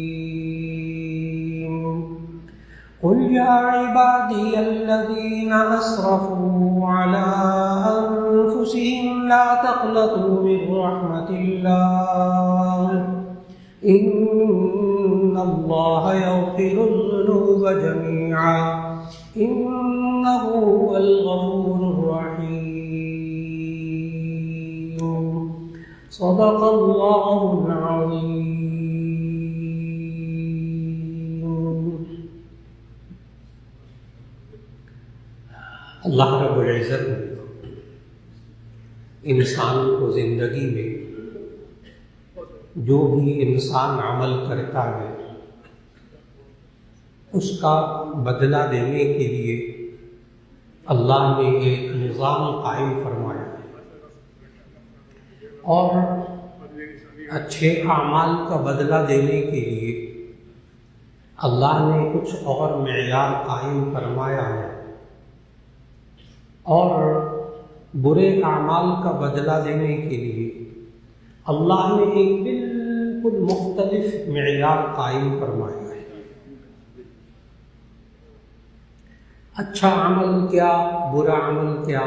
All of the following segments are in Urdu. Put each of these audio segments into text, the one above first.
الرحيم قل يا عبادي الذين أسرفوا على أنفسهم لا تقنطوا من رحمة الله إن الله يغفر الذنوب جميعا إنه هو الغفور الرحيم صدق الله العظيم۔ اللہ رب العزت نے انسان کو زندگی میں جو بھی انسان عمل کرتا ہے اس کا بدلہ دینے کے لیے اللہ نے ایک نظام قائم فرمایا ہے، اور اچھے اعمال کا بدلہ دینے کے لیے اللہ نے کچھ اور معیار قائم فرمایا ہے، اور برے اعمال کا بدلہ دینے کے لیے اللہ نے ایک بالکل مختلف معیار قائم فرمایا ہے۔ اچھا عمل کیا، برا عمل کیا،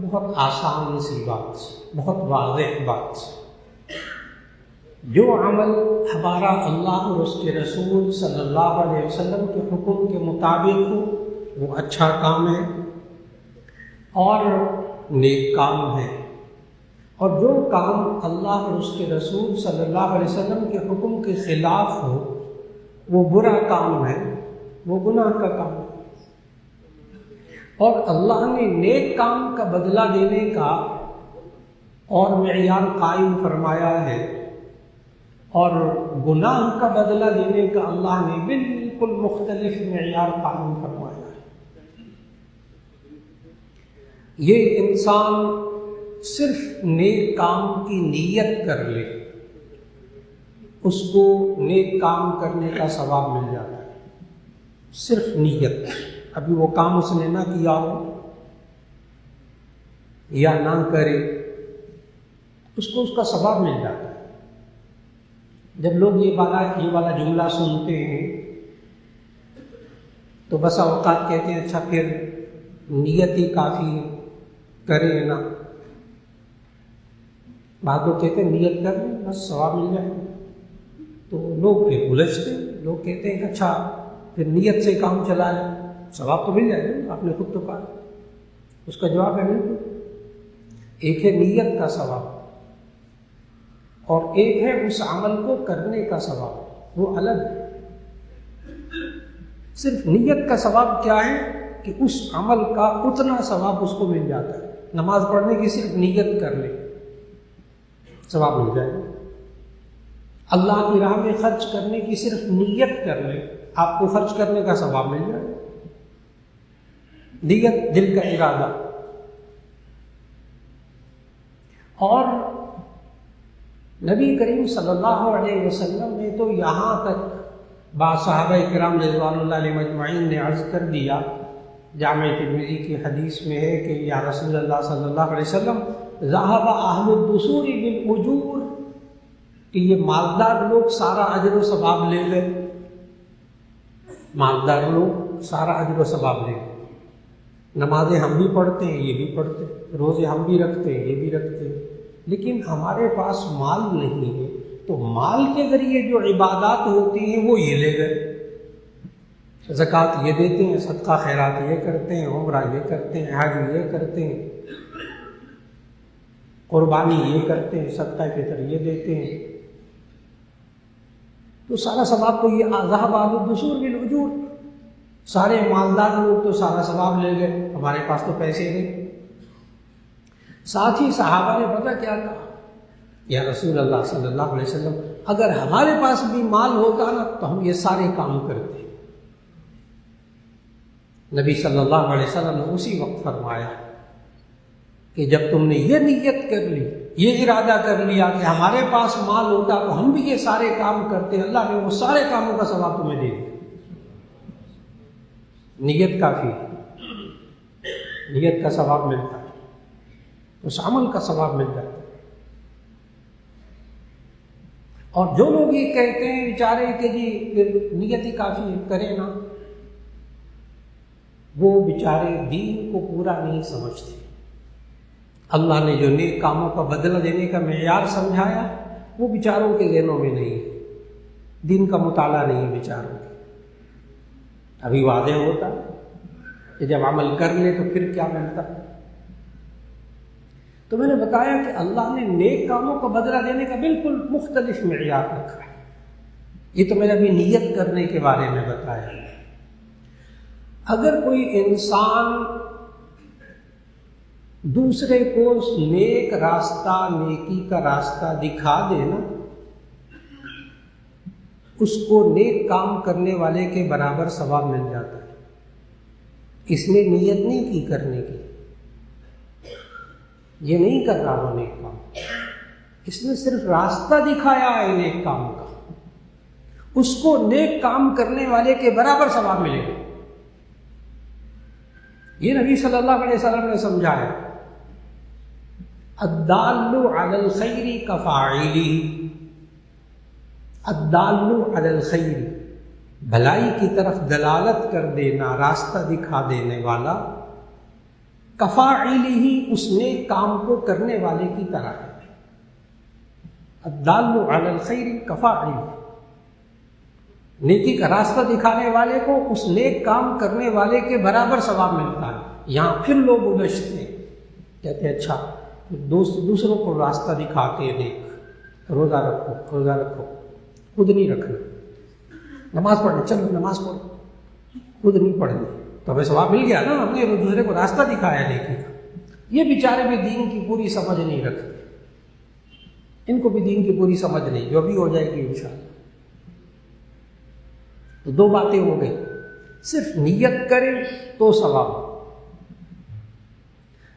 بہت آسان سی بات، بہت واضح بات۔ جو عمل ہمارا اللہ اور اس کے رسول صلی اللہ علیہ وسلم کے حکم کے مطابق ہو وہ اچھا کام ہے اور نیک کام ہے، اور جو کام اللہ اور اس کے رسول صلی اللہ علیہ وسلم کے حکم کے خلاف ہو وہ برا کام ہے، وہ گناہ کا کام ہے۔ اور اللہ نے نیک کام کا بدلہ دینے کا اور معیار قائم فرمایا ہے، اور گناہ کا بدلہ دینے کا اللہ نے بالکل مختلف معیار قائم فرمایا ہے۔ یہ انسان صرف نیک کام کی نیت کر لے اس کو نیک کام کرنے کا ثواب مل جاتا ہے، صرف نیت۔ ابھی وہ کام اس نے نہ کیا ہو یا نہ کرے اس کو اس کا ثواب مل جاتا ہے۔ جب لوگ یہ والا جملہ سنتے ہیں تو بس اوقات کہتے ہیں اچھا پھر نیت ہی کافی ہے، کرے نا۔ بعض لوگ کہتے ہیں نیت کر لیں بس ثواب مل جائے گا، تو لوگ پھر الجھتے ہیں، لوگ کہتے ہیں کہ اچھا پھر نیت سے کام چلا لیں ثواب تو مل جائے گا، آپ نے خود تو کہا۔ اس کا جواب ہے بالکل، ایک ہے نیت کا ثواب اور ایک ہے اس عمل کو کرنے کا ثواب، وہ الگ ہے۔ صرف نیت کا ثواب کیا ہے کہ اس عمل کا اتنا ثواب اس کو مل جاتا ہے۔ نماز پڑھنے کی صرف نیت کر لے ثواب مل جائے گا، اللہ کی راہ میں خرچ کرنے کی صرف نیت کر لے آپ کو خرچ کرنے کا ثواب مل جائے گا۔ نیت دل کا ارادہ۔ اور نبی کریم صلی اللہ علیہ وسلم نے تو یہاں تک بعض صحابہ کرام رضوان اللہ علیہ مجمعین نے عرض کر دیا، جامع ترمذی کی حدیث میں ہے کہ یا رسول اللہ صلی اللہ علیہ وسلم ذهب اہل الدثور بالاجور، کہ یہ مالدار لوگ سارا اجر و ثواب لے گئے، مالدار لوگ سارا اجر و ثواب لے گئے۔ نمازیں ہم بھی پڑھتے ہیں، یہ بھی پڑھتے ہیں، روزے ہم بھی رکھتے ہیں، یہ بھی رکھتے ہیں، لیکن ہمارے پاس مال نہیں ہے، تو مال کے ذریعے جو عبادات ہوتی ہیں وہ یہ لے گئے، زکوٰۃ یہ دیتے ہیں، صدقہ خیرات یہ کرتے ہیں، عمرہ یہ کرتے ہیں، حج یہ کرتے ہیں، قربانی یہ کرتے ہیں، صدقہ فطر یہ دیتے ہیں، تو سارا ثواب تو یہ ذهب اهل الدثور بالاجور، سارے مالدار لوگ تو سارا ثواب لے گئے، ہمارے پاس تو پیسے نہیں۔ ساتھ ہی صحابہ نے پتہ کیا کہا، یا رسول اللہ صلی اللہ علیہ وسلم اگر ہمارے پاس بھی مال ہوتا نا تو ہم یہ سارے کام کرتے۔ نبی صلی اللہ علیہ وسلم نے اسی وقت فرمایا کہ جب تم نے یہ نیت کر لی، یہ ارادہ کر لیا کہ ہمارے پاس مال ہوتا تو ہم بھی یہ سارے کام کرتے، اللہ نے وہ سارے کاموں کا ثواب تمہیں دے دیا۔ نیت کافی ہے، نیت کا ثواب ملتا ہے، اس عمل کا ثواب مل جاتا ہے۔ اور جو لوگ یہ کہتے ہیں بیچارے کہ جی پھر نیت ہی کافی ہے، کرے نا، وہ بیچارے دین کو پورا نہیں سمجھتے۔ اللہ نے جو نیک کاموں کا بدلہ دینے کا معیار سمجھایا وہ بیچاروں کے ذہنوں میں نہیں ہے، دین کا مطالعہ نہیں ہے بیچاروں کے۔ ابھی واضح ہوتا کہ جب عمل کر لے تو پھر کیا ملتا۔ تو میں نے بتایا کہ اللہ نے نیک کاموں کا بدلہ دینے کا بالکل مختلف معیار رکھا ہے۔ یہ تو میں نے ابھی نیت کرنے کے بارے میں بتایا۔ اگر کوئی انسان دوسرے کو نیک راستہ، نیکی کا راستہ دکھا دے نا، اس کو نیک کام کرنے والے کے برابر ثواب مل جاتا ہے۔ اس نے نیت نہیں کی کرنے کی، یہ نہیں کر رہا وہ نیک کام، اس نے صرف راستہ دکھایا ہے نیک کام کا، اس کو نیک کام کرنے والے کے برابر ثواب ملے گا۔ یہ نبی صلی اللہ علیہ وسلم نے سمجھایا، الدال علی الخیر کفاعلہ، الدال علی الخیر، بھلائی کی طرف دلالت کر دینا، راستہ دکھا دینے والا، کفاعلہ، اس نیک کام کو کرنے والے کی طرح ہے۔ الدال علی الخیر کفاعلہ، نیکی کا راستہ دکھانے والے کو اس نیک کام کرنے والے کے برابر ثواب ملتا ہے۔ یہاں پھر لوگ الجھتے ہیں، کہتے ہیں اچھا دوسروں کو راستہ دکھاتے ہیں، نیک، روزہ رکھو، روزہ رکھو، خود نہیں رکھنا، نماز پڑھنا، چلو نماز پڑھو، خود نہیں پڑھنی، تو ہمیں ثواب مل گیا نا، ہم نے دوسرے کو راستہ دکھایا نیکی کا۔ یہ بیچارے بھی دین کی پوری سمجھ نہیں رکھتے، ان کو بھی دین کی پوری سمجھ نہیں، جو بھی ہو جائے گی انشاءاللہ۔ تو دو باتیں ہو گئی، صرف نیت کریں تو ثواب،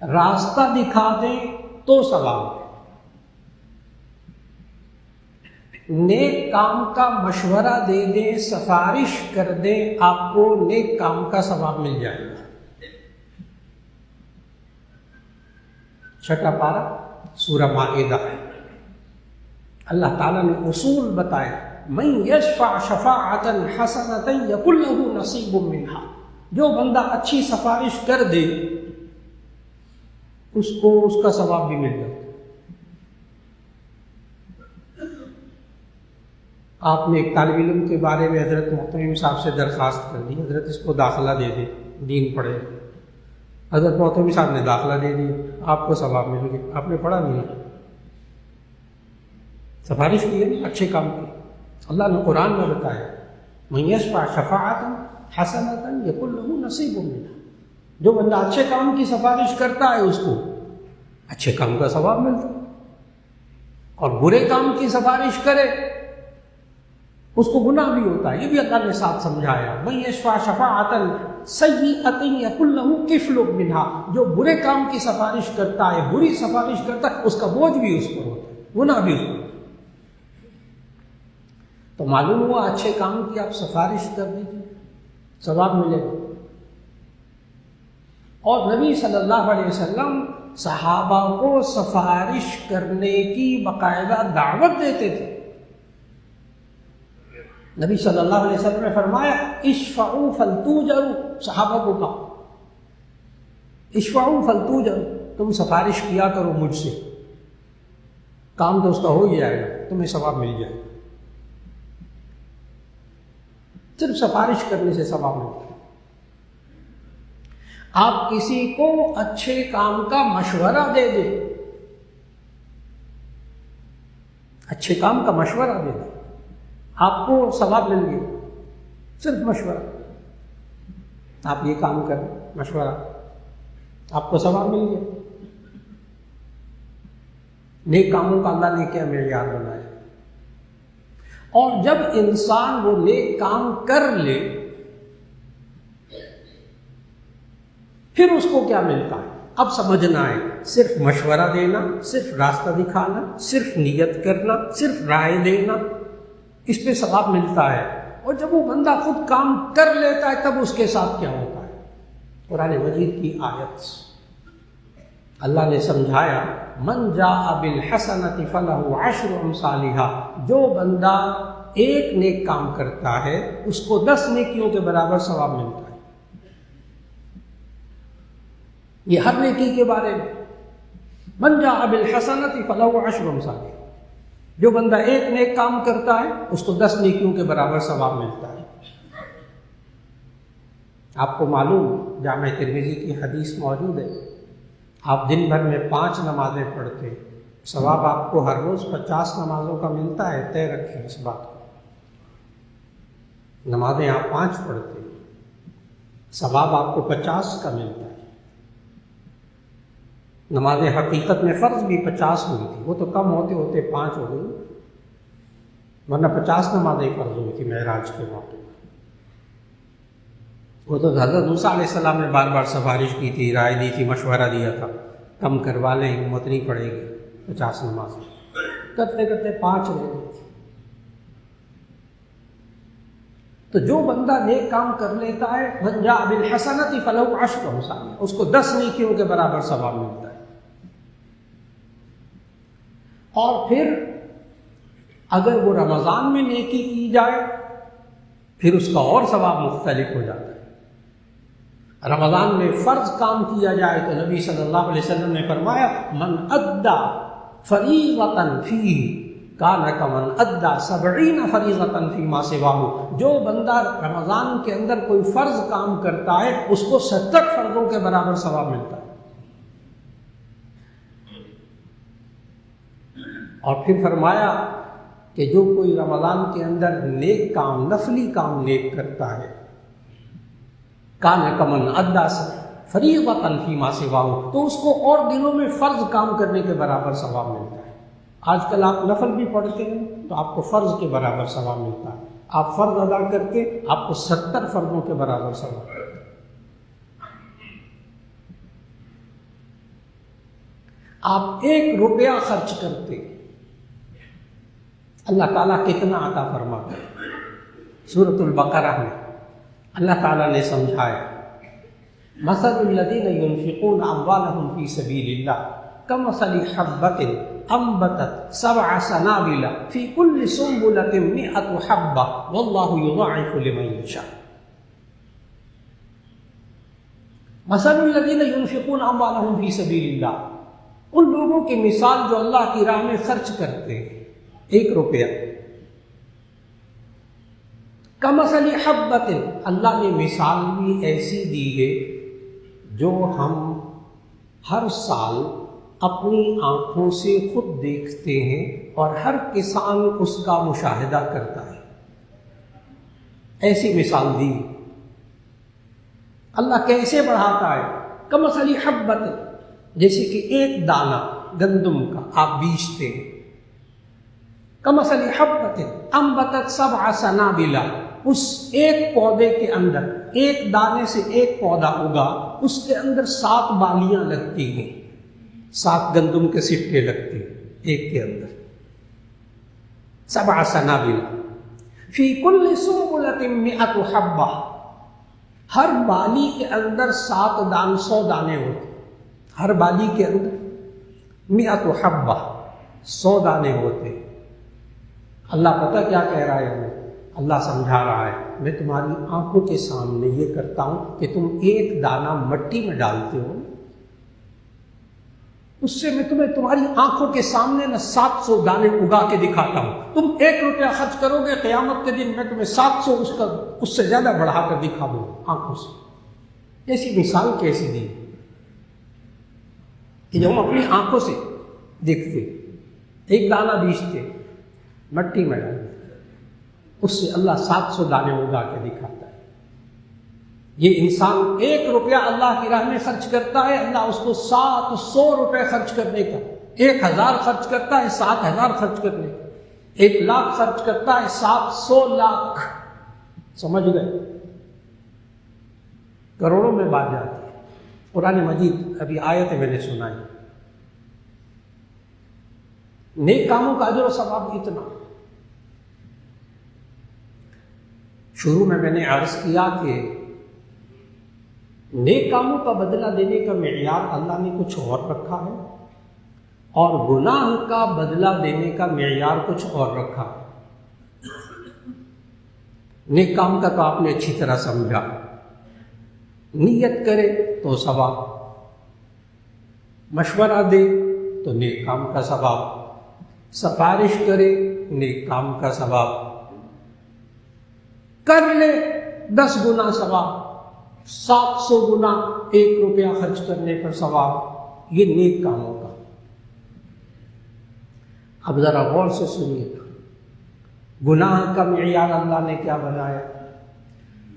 راستہ دکھا دیں تو ثواب، نیک کام کا مشورہ دے دیں، سفارش کر دیں، آپ کو نیک کام کا ثواب مل جائے گا۔ چھٹا پارہ سورہ مائدہ ہے، اللہ تعالیٰ نے اصول بتایا، من یشفع شفاعۃ حسنۃ یکن لہ نصیب منہا، جو بندہ اچھی سفارش کر دے اس کو اس کا ثواب بھی مل جاتا۔ آپ نے ایک طالب علم کے بارے میں حضرت محتمم صاحب سے درخواست کر دی، حضرت اس کو داخلہ دے دے، دین پڑھے۔ حضرت محتمم صاحب نے داخلہ دے دیا، آپ کو ثواب مل گیا، آپ نے پڑھا بھی نہیں، سفارش کی ہے، اچھے کام کی۔ اللہ نے قرآن میں بتایا، من یشفع شفاعۃ حسنۃ یکن لہ نصیب منہا، جو بندہ اچھے کام کی سفارش کرتا ہے اس کو اچھے کام کا ثواب ملتا ہے، اور برے کام کی سفارش کرے اس کو گناہ بھی ہوتا ہے۔ یہ بھی اللہ نے ساتھ سمجھایا، من یشفع شفاعۃ سیئۃ یکن لہ کفل منہا، جو برے کام کی سفارش کرتا ہے، بری سفارش کرتا ہے، اس کا بوجھ بھی اس پر ہوتا ہے، گناہ بھی اس پر ہوتا ہے۔ تو معلوم ہوا اچھے کام کی آپ سفارش کر دیجیے، ثواب ملے گا۔ اور نبی صلی اللہ علیہ وسلم صحابہ کو سفارش کرنے کی باقاعدہ دعوت دیتے تھے۔ نبی صلی اللہ علیہ وسلم نے فرمایا، اشفعوا فلتوجروا، صحابہ کو کہا اشفعوا فلتوجروا، تم سفارش کیا کرو مجھ سے، کام تو اس کا ہو ہی جائے گا، تمہیں ثواب مل جائے گا۔ صرف سفارش کرنے سے ثواب ملتا ہے۔ آپ کسی کو اچھے کام کا مشورہ دے دیں، اچھے کام کا مشورہ دے دیں، آپ کو ثواب مل گیا، صرف مشورہ، آپ یہ کام کریں، مشورہ، آپ کو ثواب مل گیا۔ نیک کاموں کا اللہ نے کیا معیار بنایا، اور جب انسان وہ نیک کام کر لے پھر اس کو کیا ملتا ہے، اب سمجھنا ہے، صرف مشورہ دینا، صرف راستہ دکھانا، صرف نیت کرنا، صرف رائے دینا، اس پہ ثواب ملتا ہے۔ اور جب وہ بندہ خود کام کر لیتا ہے تب اس کے ساتھ کیا ہوتا ہے۔ قرآن مجید کی آیت، اللہ نے سمجھایا من جاء بالحسنۃ فلہ عشر امثالھا، جو بندہ ایک نیک کام کرتا ہے اس کو 10 نیکیوں کے برابر ثواب ملتا ہے۔ یہ ہر نیکی کے بارے میں، من جاء بالحسنۃ فلہ عشر امثالھا، جو بندہ ایک نیک کام کرتا ہے اس کو 10 نیکیوں کے برابر ثواب ملتا ہے۔ آپ کو معلوم جامع ترمذی کی حدیث موجود ہے، آپ دن بھر میں 5 نمازیں پڑھتے، ثواب آپ کو ہر روز 50 نمازوں کا ملتا ہے۔ طے رکھیں اس بات کو، نمازیں آپ 5 پڑھتے، ثواب آپ کو 50 کا ملتا ہے۔ نمازیں حقیقت میں فرض بھی 50 ہوئی تھی، وہ تو کم ہوتے ہوتے 5 ہو گئی، ورنہ 50 نمازیں فرض ہوئی تھی معراج کے موقع پر۔ وہ تو حضرت موسیٰ علیہ السلام نے بار بار سفارش کی تھی، رائے دی تھی، مشورہ دیا تھا، کم کروا لیں، ہمت نہیں پڑے گی، 50 نمازیں کرتے کرتے 5 رہ گئی تھی۔ تو جو بندہ نیک کام کر لیتا ہے من جاء بالحسنۃ فلہ عشر امثالھا، اس کو 10 نیکیوں کے برابر ثواب ملتا ہے۔ اور پھر اگر وہ رمضان میں نیکی کی جائے پھر اس کا اور ثواب مختلف ہو جاتا ہے۔ رمضان میں فرض کام کیا جائے تو نبی صلی اللہ علیہ وسلم نے فرمایا من ادا فریضۃ فیہ کان کمن ادا 70 فریضۃ فیما سواہ، جو بندہ رمضان کے اندر کوئی فرض کام کرتا ہے اس کو 70 فرضوں کے برابر ثواب ملتا ہے۔ اور پھر فرمایا کہ جو کوئی رمضان کے اندر نیک کام، نفلی کام نیک کرتا ہے کان کمن ادا فریضۃ فیما سواہ، تو اس کو اور دنوں میں فرض کام کرنے کے برابر ثواب ملتا ہے۔ آج کل آپ نفل بھی پڑھتے ہیں تو آپ کو فرض کے برابر ثواب ملتا ہے، آپ فرض ادا کرتے آپ کو 70 فرضوں کے برابر ثواب ملتا ہے۔ آپ 1 روپیہ خرچ کرتے اللہ تعالیٰ کتنا عطا فرماتا ہے۔ سورۃ البقرہ میں اللہ تعالیٰ نے سمجھایا مثل الذین ينفقون اموالهم فی سبیل اللہ کمثل حبۃ انبتت 7 سنابل فی کل سنبلۃ 100 حبۃ واللہ یضاعف لمن یشاء۔ مثل الذین ينفقون اموالهم فی سبیل اللہ، ان لوگوں کی مثال جو اللہ کی راہ میں خرچ کرتے ہیں 1 روپیہ، کمثل حبۃ، اللہ نے مثال بھی ایسی دی ہے جو ہم ہر سال اپنی آنکھوں سے خود دیکھتے ہیں اور ہر کسان اس کا مشاہدہ کرتا ہے، ایسی مثال دی۔ اللہ کیسے بڑھاتا ہے؟ کمثل حبۃ، جیسے کہ 1 دانہ گندم کا آپ بیچتے ہیں، کمثل حبۃ انبتت 7 سنابل، اس ایک پودے کے اندر، ایک دانے سے ایک پودا اگا، اس کے اندر 7 بالیاں لگتی ہیں، 7 گندم کے سٹے لگتے ہیں ایک کے اندر، 7 سنابل فی کل سنبلۃ 100 حبۃ، ہر بالی کے اندر 100 دانے ہوتے، ہر بالی کے اندر 100 حبۃ 100 دانے ہوتے۔ اللہ پتہ کیا کہہ رہا ہے ہمیں؟ اللہ سمجھا رہا ہے میں تمہاری آنکھوں کے سامنے یہ کرتا ہوں کہ تم 1 دانہ مٹی میں ڈالتے ہو، اس سے میں تمہیں تمہاری آنکھوں کے سامنے نہ 700 دانے اگا کے دکھاتا ہوں، تم 1 روپیہ خرچ کرو گے، قیامت کے دن میں تمہیں 700 اس سے زیادہ بڑھا کر دکھا دوں آنکھوں سے۔ ایسی مثال کیسی دی کہ جو ہم اپنی آنکھوں سے دیکھتے، 1 دانہ بیچتے مٹی میں ڈالتے، اس سے اللہ 700 دانے اگا کے دکھاتا ہے۔ یہ انسان 1 روپیہ اللہ کی راہ میں خرچ کرتا ہے، اللہ اس کو 700 روپے خرچ کرنے کا، 1000 خرچ کرتا ہے 7000 خرچ کرنے کا، 1 لاکھ خرچ کرتا ہے 700 لاکھ، سمجھ گئے؟ کروڑوں میں بات جاتی ہے۔ قرآن مجید ابھی آیت میں نے سنائی، نیک کاموں کا اجر و ثواب اتنا۔ شروع میں نے عرض کیا کہ نیک کاموں کا بدلہ دینے کا معیار اللہ نے کچھ اور رکھا ہے، اور گناہ کا بدلہ دینے کا معیار کچھ اور رکھا ہے۔ نیک کام کا تو آپ نے اچھی طرح سمجھا، نیت کرے تو ثواب، مشورہ دے تو نیک کام کا ثواب، سفارش کرے نیک کام کا ثواب، کر لے 10 گنا ثواب، 700 گنا 1 روپیہ خرچ کرنے پر ثواب، یہ نیک کاموں کا۔ اب ذرا غور سے سنیے، گناہ کا معیار اللہ نے کیا بنایا؟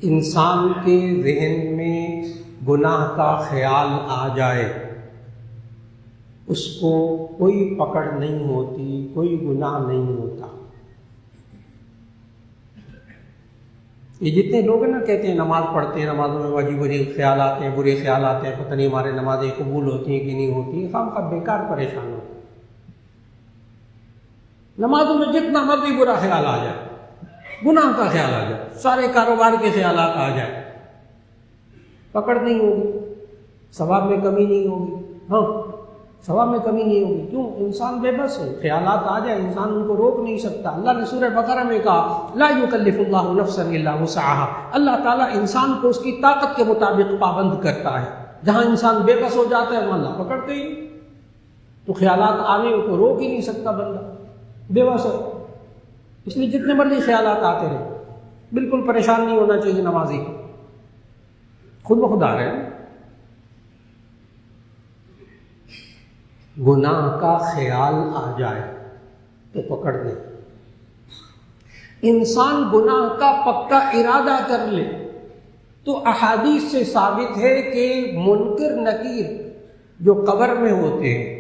انسان کے ذہن میں گناہ کا خیال آ جائے، اس کو کوئی پکڑ نہیں ہوتی، کوئی گناہ نہیں ہوتا۔ یہ جتنے لوگ نا کہتے ہیں نماز پڑھتے ہیں، نمازوں میں عجیب عجیب خیال آتے ہیں، برے خیال آتے ہیں، پتہ نہیں ہمارے نمازیں قبول ہوتی ہیں کہ نہیں ہوتی، خام خواہ بیکار پریشان ہوتے ہیں۔ نمازوں میں جتنا مرضی برا خیال آ جائے، گناہ کا خیال آ جائے، سارے کاروبار کے خیالات آ جائے، پکڑ نہیں ہوگی، ثواب میں کمی نہیں ہوگی۔ ہاں، ثواب میں کمی نہیں ہوگی، کیوں؟ انسان بے بس ہے، خیالات آ جائے، انسان ان کو روک نہیں سکتا۔ اللہ نے سورہ بقرہ میں کہا لا یکلف اللہ نفسا الا وسعها، اللہ تعالیٰ انسان کو اس کی طاقت کے مطابق پابند کرتا ہے۔ جہاں انسان بے بس ہو جاتا ہے وہاں اللہ پکڑتے ہی نہیں، تو خیالات آنے کو روک ہی نہیں سکتا بندہ، بے بس ہے۔ اس لیے جتنے مرضی خیالات آتے رہے، بالکل پریشان نہیں ہونا چاہیے نمازی، خود بخود آ رہے ہیں۔ گناہ کا خیال آ جائے تو پکڑ لے، انسان گناہ کا پکا ارادہ کر لے تو احادیث سے ثابت ہے کہ منکر نکیر جو قبر میں ہوتے ہیں،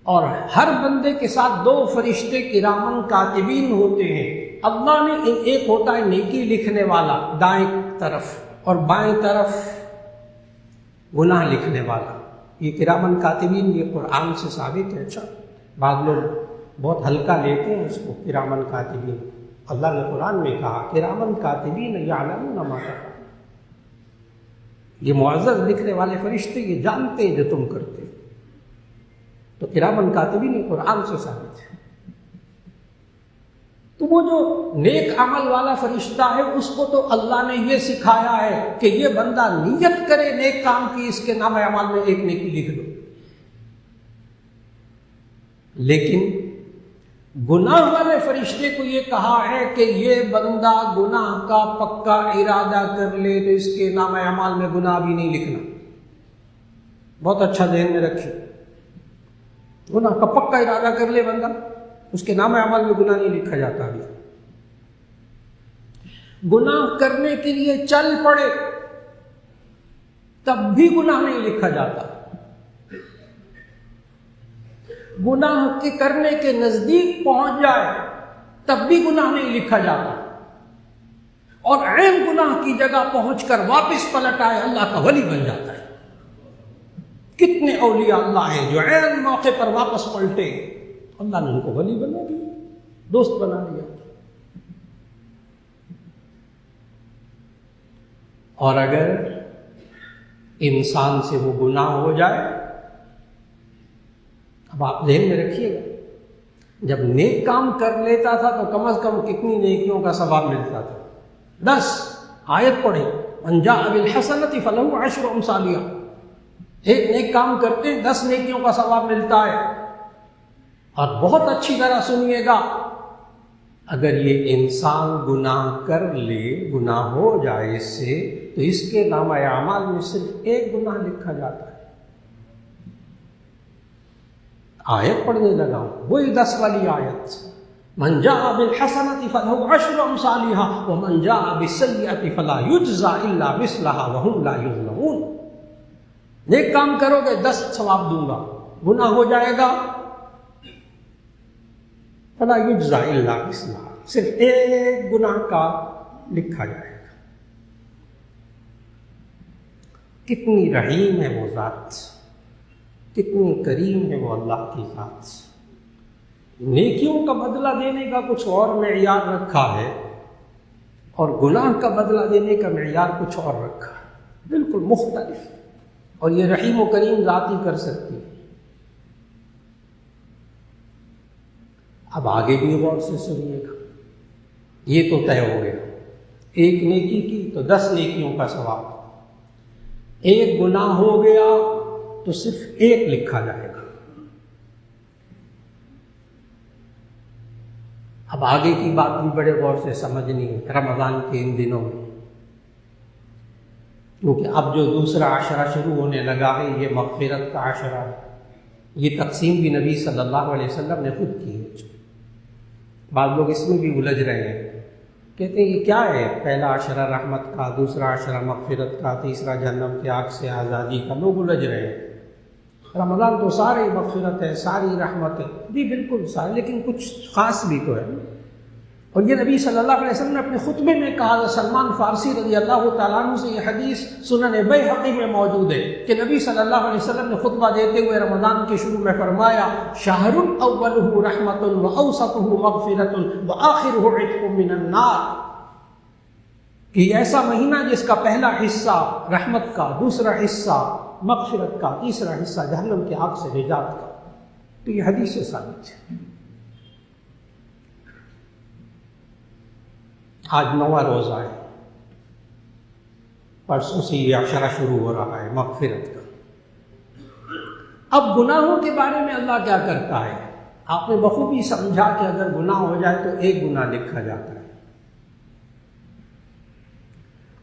اور ہر بندے کے ساتھ 2 فرشتے کرامن کاتبین ہوتے ہیں۔ اللہ نے ایک ہوتا ہے نیکی لکھنے والا دائیں طرف، اور بائیں طرف گناہ لکھنے والا، یہ کرامن کاتبین، یہ قرآن سے ثابت ہے۔ اچھا، بعض لوگ بہت ہلکا لیتے ہیں اس کو، کرامن کاتبین، اللہ نے قرآن میں کہا کرامن کاتبین یعلمون ما تفعلون، یہ معزز لکھنے والے فرشتے یہ جانتے ہیں جو تم کرتے ہو، تو کرامن کاتبین یہ قرآن سے ثابت ہے۔ تو وہ جو نیک عمل والا فرشتہ ہے اس کو تو اللہ نے یہ سکھایا ہے کہ یہ بندہ نیت کرے نیک کام کی، اس کے نام اعمال میں ایک نیکی لکھ دو۔ لیکن گناہ والے فرشتے کو یہ کہا ہے کہ یہ بندہ گناہ کا پکا ارادہ کر لے تو اس کے نام اعمال میں گناہ بھی نہیں لکھنا۔ بہت اچھا ذہن میں رکھیے، گناہ کا پکا ارادہ کر لے بندہ، اس کے نام اعمال میں گناہ نہیں لکھا جاتا۔ بھی گناہ کرنے کے لیے چل پڑے تب بھی گناہ نہیں لکھا جاتا، گناہ کے کرنے کے نزدیک پہنچ جائے تب بھی گناہ نہیں لکھا جاتا، اور عین گناہ کی جگہ پہنچ کر واپس پلٹ آئے اللہ کا ولی بن جاتا ہے۔ کتنے اولیاء اللہ ہیں جو عین موقع پر واپس پلٹے، اللہ نے ان کو ولی بنا دیا، دوست بنا دیا۔ اور اگر انسان سے وہ گناہ ہو جائے، اب آپ ذہن میں رکھیے گا، جب نیک کام کر لیتا تھا تو کم از کم کتنی نیکیوں کا ثواب ملتا تھا؟ 10 آیت پڑھیں، من جاء بالحسنۃ فلہ 10 امثالہا، ایک نیک کام کرتے ہیں 10 نیکیوں کا ثواب ملتا ہے۔ اور بہت اچھی طرح سنیے گا، اگر یہ انسان گناہ کر لے، گناہ ہو جائے اس سے، تو اس کے نام اعمال میں صرف ایک گناہ لکھا جاتا ہے۔ آیت پڑھنے لگا ہوں، وہی 10 والی آیت، من جاء بالحسنۃ فلہ 10 امثالہا ومن جاء بالسیئۃ فلا یجزی الا مثلہا وہم لا یظلمون۔ نیک کام کرو گے 10 ثواب دوں گا، گناہ ہو جائے گا فلا یجزی الا مثلہا، صرف ایک گناہ کا لکھا جائے گا۔ کتنی رحیم ہے وہ ذات، کتنی کریم ہے وہ اللہ کی ذات۔ نیکیوں کا بدلہ دینے کا کچھ اور معیار رکھا ہے، اور گناہ کا بدلہ دینے کا معیار کچھ اور رکھا ہے۔ بالکل مختلف، اور یہ رحیم و کریم ذات ہی کر سکتی ہے۔ اب آگے بھی غور سے سنیے گا، یہ تو طے ہو گیا، ایک نیکی کی تو 10 نیکیوں کا ثواب، ایک گناہ ہو گیا تو صرف ایک لکھا جائے گا۔ اب آگے کی بات بھی بڑے غور سے سمجھنی ہے رمضان کے ان دنوں میں، کیونکہ اب جو دوسرا عشرہ شروع ہونے لگا ہے یہ مغفرت کا عشرہ ہے، یہ تقسیم بھی نبی صلی اللہ علیہ وسلم نے خود کی ہے۔ بعض لوگ اس میں بھی الجھ رہے ہیں، کہتے ہیں یہ کیا ہے، پہلا عشرہ رحمت کا، دوسرا عشرہ مغفرت کا، تیسرا جہنم کی آگ سے آزادی کا، لوگ الجھ رہے ہیں۔ رمضان تو سارے مغفرت ہے، ساری رحمت ہے، جی بالکل سارے، لیکن کچھ خاص بھی تو ہے۔ اور یہ نبی صلی اللہ علیہ وسلم نے اپنے خطبے میں کہا، سلمان فارسی رضی اللہ تعالیٰ عنہ سے یہ حدیث سنن بیہقی میں موجود ہے کہ نبی صلی اللہ علیہ وسلم نے خطبہ دیتے ہوئے رمضان کے شروع میں فرمایا، شہر اولہ رحمت واوسطہ مغفرت وآخرہ عتق من النار، کہ یہ ایسا مہینہ جس کا پہلا حصہ رحمت کا، دوسرا حصہ مغفرت کا، تیسرا حصہ جہنم کی آگ سے نجات کا۔ تو یہ حدیث سے ثابت ہے۔ آج 9واں روزہ ہے، پرسوں سے یہ عشرہ شروع ہو رہا ہے مغفرت کا۔ اب گناہوں کے بارے میں اللہ کیا کرتا ہے؟ آپ نے بخوبی سمجھا کہ اگر گناہ ہو جائے تو ایک گناہ لکھا جاتا ہے،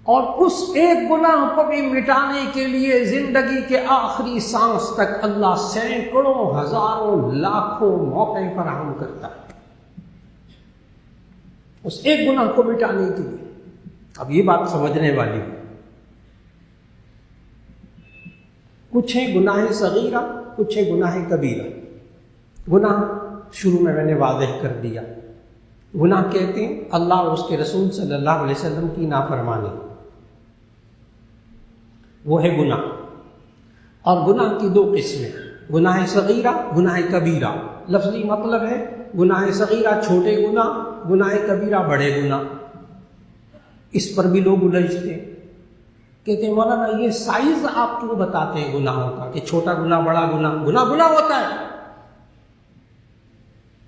اور اس ایک گناہ کو بھی مٹانے کے لیے زندگی کے آخری سانس تک اللہ سینکڑوں ہزاروں لاکھوں موقع فراہم کرتا ہے اس ایک گناہ کو مٹانے کے لیے۔ اب یہ بات سمجھنے والی ہے، کچھ ہے گناہ صغیرہ، کچھ ہے گناہ کبیرہ۔ گناہ شروع میں نے واضح کر دیا، گناہ کہتے ہیں اللہ اور اس کے رسول صلی اللہ علیہ وسلم کی نافرمانی، وہ ہے گناہ۔ اور گناہ کی 2 قسمیں، گناہ صغیرہ، گناہ کبیرہ۔ لفظی مطلب ہے گناہ صغیرہ چھوٹے گناہ، گناہ کبیرہ بڑے گناہ۔ اس پر بھی لوگ الجھتے ہیں، کہتے ہیں مولانا یہ سائز آپ کیوں بتاتے ہیں گناہوں کا، کہ چھوٹا گناہ بڑا گناہ، گناہ ہوتا ہے۔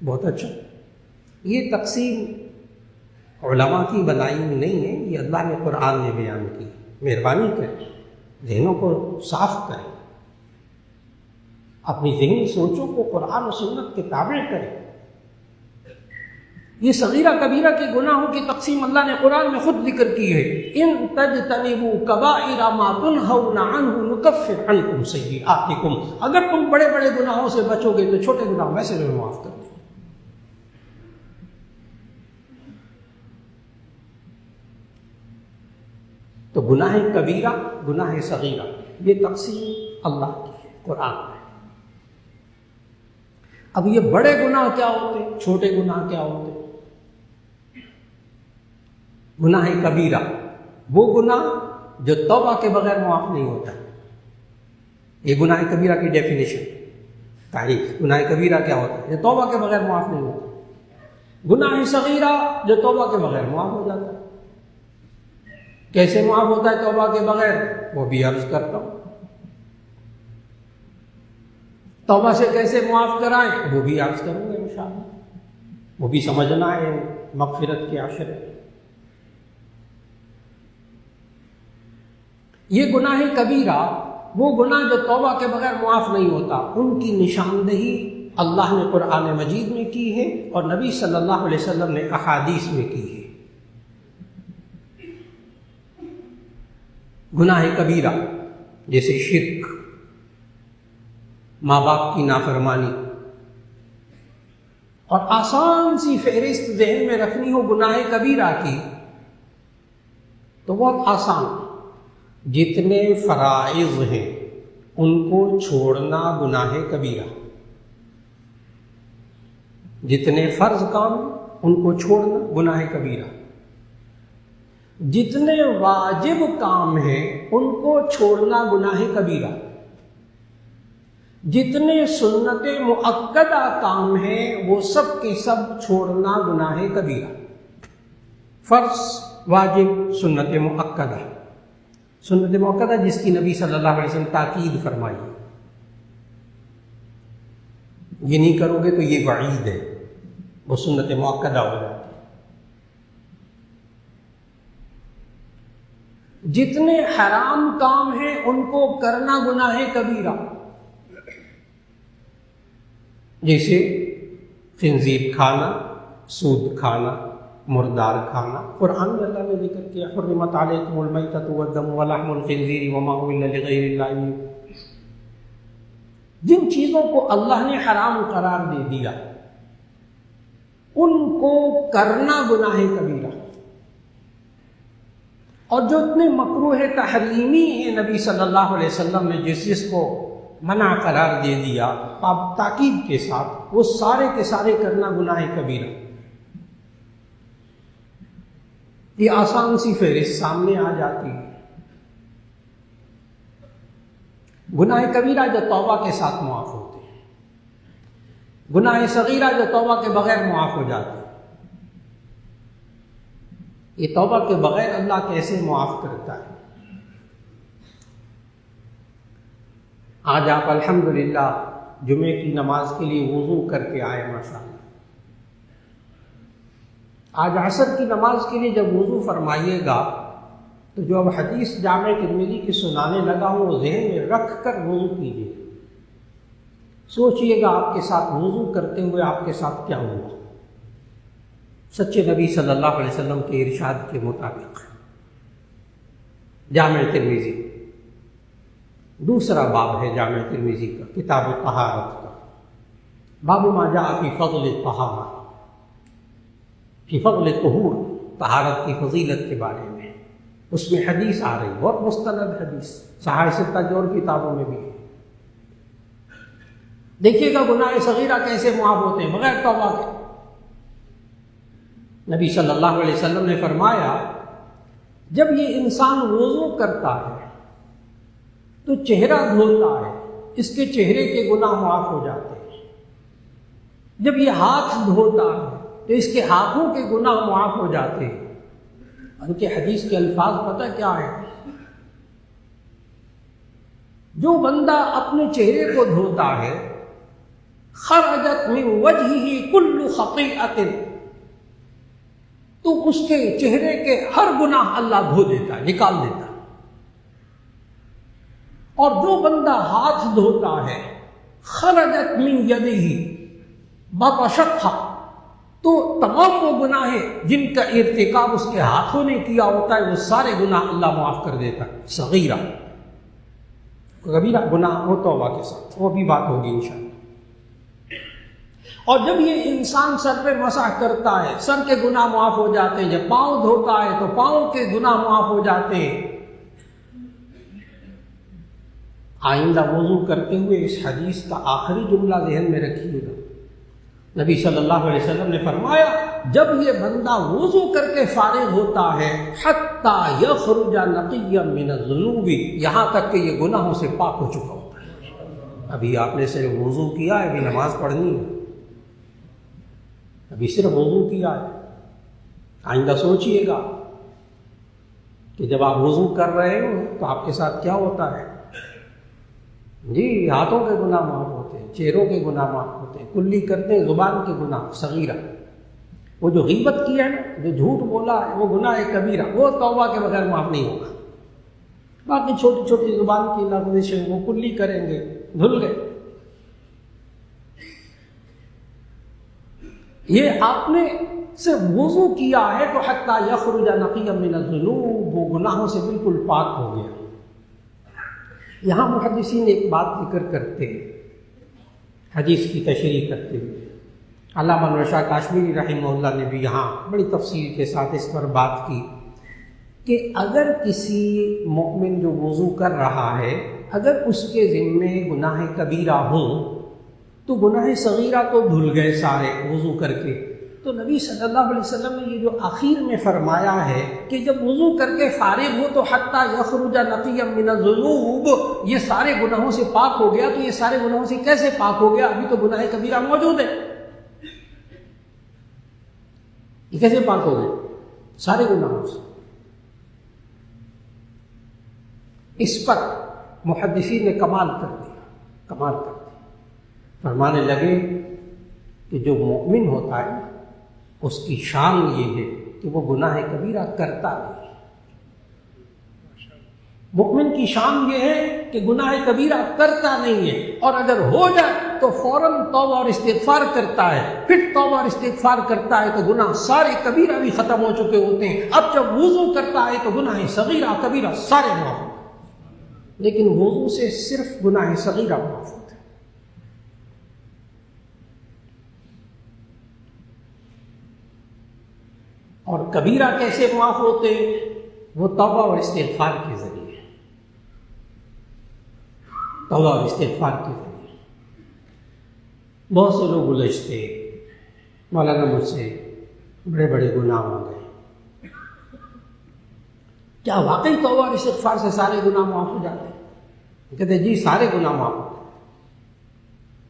بہت اچھا، یہ تقسیم علماء کی بنائی ہوئی نہیں ہے، یہ اللہ نے قرآن میں بیان کی۔ مہربانی کریں، ذہنوں کو صاف کریں، اپنی ذہنی سوچوں کو قرآن و سنت کے تابع کریں۔ یہ صغیرہ کبیرہ کے گناہوں کی تقسیم اللہ نے قرآن میں خود ذکر کی ہے، ان تجتنبوا کبائر ما تنہون عنہ نکفر عنکم سیئاتکم، اگر تم بڑے بڑے گناہوں سے بچو گے تو چھوٹے گناہ ویسے میں معاف کر دوں۔ تو گناہ کبیرہ، گناہ صغیرہ، یہ تقسیم اللہ کی ہے قرآن میں۔ اب یہ بڑے گناہ کیا ہوتے ہیں، چھوٹے گناہ کیا ہوتے ہیں؟ گناہ کبیرہ وہ گناہ جو توبہ کے بغیر معاف نہیں ہوتا۔ یہ گناہ کبیرہ کی ڈیفینیشن، تعریف، گناہ کبیرہ کیا ہوتا ہے؟ یہ توبہ کے بغیر معاف نہیں ہوتا۔ گناہ صغیرہ جو توبہ کے بغیر معاف ہو جاتا ہے۔ کیسے معاف ہوتا ہے توبہ کے بغیر؟ وہ بھی عرض کرتا ہوں۔ توبہ سے کیسے معاف کرائیں وہ بھی عرض کروں گے انشاءاللہ، وہ بھی سمجھنا ہے مغفرت کے عشرے۔ یہ گناہ کبیرہ وہ گناہ جو توبہ کے بغیر معاف نہیں ہوتا، ان کی نشاندہی اللہ نے قرآن مجید میں کی ہے اور نبی صلی اللہ علیہ وسلم نے احادیث میں کی ہے۔ گناہ کبیرہ جیسے شرک، ماں باپ کی نافرمانی، اور آسان سی فہرست ذہن میں رکھنی ہو گناہ کبیرہ کی تو بہت آسان، جتنے فرائض ہیں ان کو چھوڑنا گناہ کبیرہ، جتنے فرض کام ان کو چھوڑنا گناہ کبیرہ، جتنے واجب کام ہیں ان کو چھوڑنا گناہ کبیرہ، جتنے سنت مؤکدہ کام ہیں وہ سب کے سب چھوڑنا گناہ کبیرہ۔ فرض، واجب، سنت مؤکدہ، سنت موقدہ جس کی نبی صلی اللہ علیہ وسلم تاکید فرمائی، یہ نہیں کرو گے تو یہ وعید ہے، وہ سنت موقدہ ہو جاتی ہے۔ جتنے حرام کام ہیں ان کو کرنا گناہ کبیرہ، جیسے خنزیر کھانا، سود کھانا، مردار کھانا۔ قرآن میں اللہ نے ذکر کیا حرمت علیکم المیتۃ والدم ولحم الخنزیر وما اہل لغیر اللہ به۔ جن چیزوں کو اللہ نے حرام قرار دے دیا ان کو کرنا گناہ کبیرہ، اور جو اتنے مکروہ تحریمی ہیں نبی صلی اللہ علیہ وسلم نے جس کو منع قرار دے دیا تاکید کے ساتھ، وہ سارے کے سارے کرنا گناہ کبیرہ۔ یہ آسان سی فہرست سامنے آ جاتی ہے۔ گناہ کبیرہ جو توبہ کے ساتھ معاف ہوتے ہیں، گناہ صغیرہ جو توبہ کے بغیر معاف ہو جاتے ہیں۔ یہ توبہ کے بغیر اللہ کیسے معاف کرتا ہے؟ آج آپ الحمدللہ جمعے کی نماز کے لیے وضو کر کے آئے ماشاءاللہ۔ آج عصر کی نماز کے لیے جب وضو فرمائیے گا تو جو اب حدیث جامع ترمذی کی سنانے لگا ہوں وہ ذہن میں رکھ کر وضو کیجیے، سوچئے گا آپ کے ساتھ وضو کرتے ہوئے آپ کے ساتھ کیا ہوا۔ سچے نبی صلی اللہ علیہ وسلم کے ارشاد کے مطابق جامع ترمذی دوسرا باب ہے جامع ترمذی کا، کتاب طہارت کا، باب ما جاء فی فضل الطہارہ، فی فضل طہور، طہارت کی فضیلت کے بارے میں۔ اس میں حدیث آ رہی، بہت مستند حدیث، صحاح ستہ کی اور کتابوں میں بھی ہے۔ دیکھیے گا گناہ صغیرہ کیسے معاف ہوتے ہیں بغیر توبہ کے۔ نبی صلی اللہ علیہ وسلم نے فرمایا جب یہ انسان وضو کرتا ہے تو چہرہ دھوتا ہے، اس کے چہرے کے گناہ معاف ہو جاتے ہیں۔ جب یہ ہاتھ دھوتا ہے تو اس کے ہاتھوں کے گناہ معاف ہو جاتے ہیں۔ ان کے حدیث کے الفاظ پتہ کیا ہے؟ جو بندہ اپنے چہرے کو دھوتا ہے خرجت من وجہہ کل خطیئۃ، تو اس کے چہرے کے ہر گناہ اللہ دھو دیتا ہے، نکال دیتا ہے۔ اور جو بندہ ہاتھ دھوتا ہے خرجت من یدہ بطشتھا، تو تمام وہ گناہ جن کا ارتکاب اس کے ہاتھوں نے کیا ہوتا ہے وہ سارے گناہ اللہ معاف کر دیتا ہے۔ صغیرہ کبیرہ گناہ وہ توبہ کے ساتھ، وہ بھی بات ہوگی انشاءاللہ۔ اور جب یہ انسان سر پہ مسح کرتا ہے سر کے گناہ معاف ہو جاتے ہیں، جب پاؤں دھوتا ہے تو پاؤں کے گناہ معاف ہو جاتے ہیں۔ آئندہ وضو کرتے ہوئے اس حدیث کا آخری جملہ ذہن میں رکھیے گا۔ نبی صلی اللہ علیہ وسلم نے فرمایا جب یہ بندہ وضو کر کے فارغ ہوتا ہے حتی یخرج نقیا من الذنوب، یہاں تک کہ یہ گناہوں سے پاک ہو چکا ہوتا ہے۔ ابھی آپ نے صرف وضو کیا ہے، ابھی نماز پڑھنی ہے، ابھی صرف وضو کیا ہے۔ آئندہ سوچئے گا کہ جب آپ وضو کر رہے ہو تو آپ کے ساتھ کیا ہوتا ہے۔ جی ہاتھوں کے گناہ معاف ہوتے ہیں، چہروں کے گناہ معاف ہوتے ہیں، کلی کرتے ہیں زبان کے گناہ صغیرہ، وہ جو غیبت کیا ہے نا، جو جھوٹ بولا ہے وہ گناہ کبیرہ، وہ توبہ کے بغیر معاف نہیں ہوگا۔ باقی چھوٹی چھوٹی زبان کی لغزشیں وہ کلی کریں گے، دھل گئے۔ یہ آپ نے صرف وضو کیا ہے تو حتی یخرج نقیا من الذنوب، وہ گناہوں سے بالکل پاک ہو گیا۔ یہاں محدثین ایک بات ذکر کرتے ہیں حدیث کی تشریح کرتے ہوئے، علامہ انور شاہ کاشمیری رحمہ اللہ نے بھی یہاں بڑی تفصیل کے ساتھ اس پر بات کی کہ اگر کسی مومن جو وضو کر رہا ہے اگر اس کے ذمے گناہ کبیرہ ہوں تو گناہ صغیرہ تو دھل گئے سارے وضو کر کے، تو نبی صلی اللہ علیہ وسلم نے یہ جو آخر میں فرمایا ہے کہ جب وضو کر کے فارغ ہو تو حتی یخرج نقیا من الذنوب، یہ سارے گناہوں سے پاک ہو گیا، تو یہ سارے گناہوں سے کیسے پاک ہو گیا؟ ابھی تو گناہ کبیرہ موجود ہے، یہ کیسے پاک ہو گئے سارے گناہوں سے؟ اس پر محدثین نے کمال کر دیا. فرمانے لگے کہ جو مومن ہوتا ہے اس کی شان یہ ہے کہ وہ گناہ کبیرہ کرتا نہیں. مومن کی شان یہ ہے کہ گناہ کبیرہ کرتا نہیں ہے، اور اگر ہو جائے تو فوراً توبہ اور استغفار کرتا ہے. پھر توبہ اور استغفار کرتا ہے تو گناہ سارے کبیرہ بھی ختم ہو چکے ہوتے ہیں. اب جب وضو کرتا ہے تو گناہ صغیرہ کبیرہ سارے معاف ہوتے ہیں، لیکن وضو سے صرف گناہ صغیرہ معاف ہوتے ہیں. اور کبیرہ کیسے معاف ہوتے ہیں؟ وہ توبہ اور استغفار کے ذریعے. توبہ اور استغفار کے ذریعے. بہت سے لوگ الجھتے مولانا مجھ سے بڑے بڑے گناہ ہو گئے. کیا واقعی توبہ اور استغفار سے سارے گناہ معاف ہو جاتے ہیں؟ کہتے جی سارے گناہ معاف ہوتے ہیں.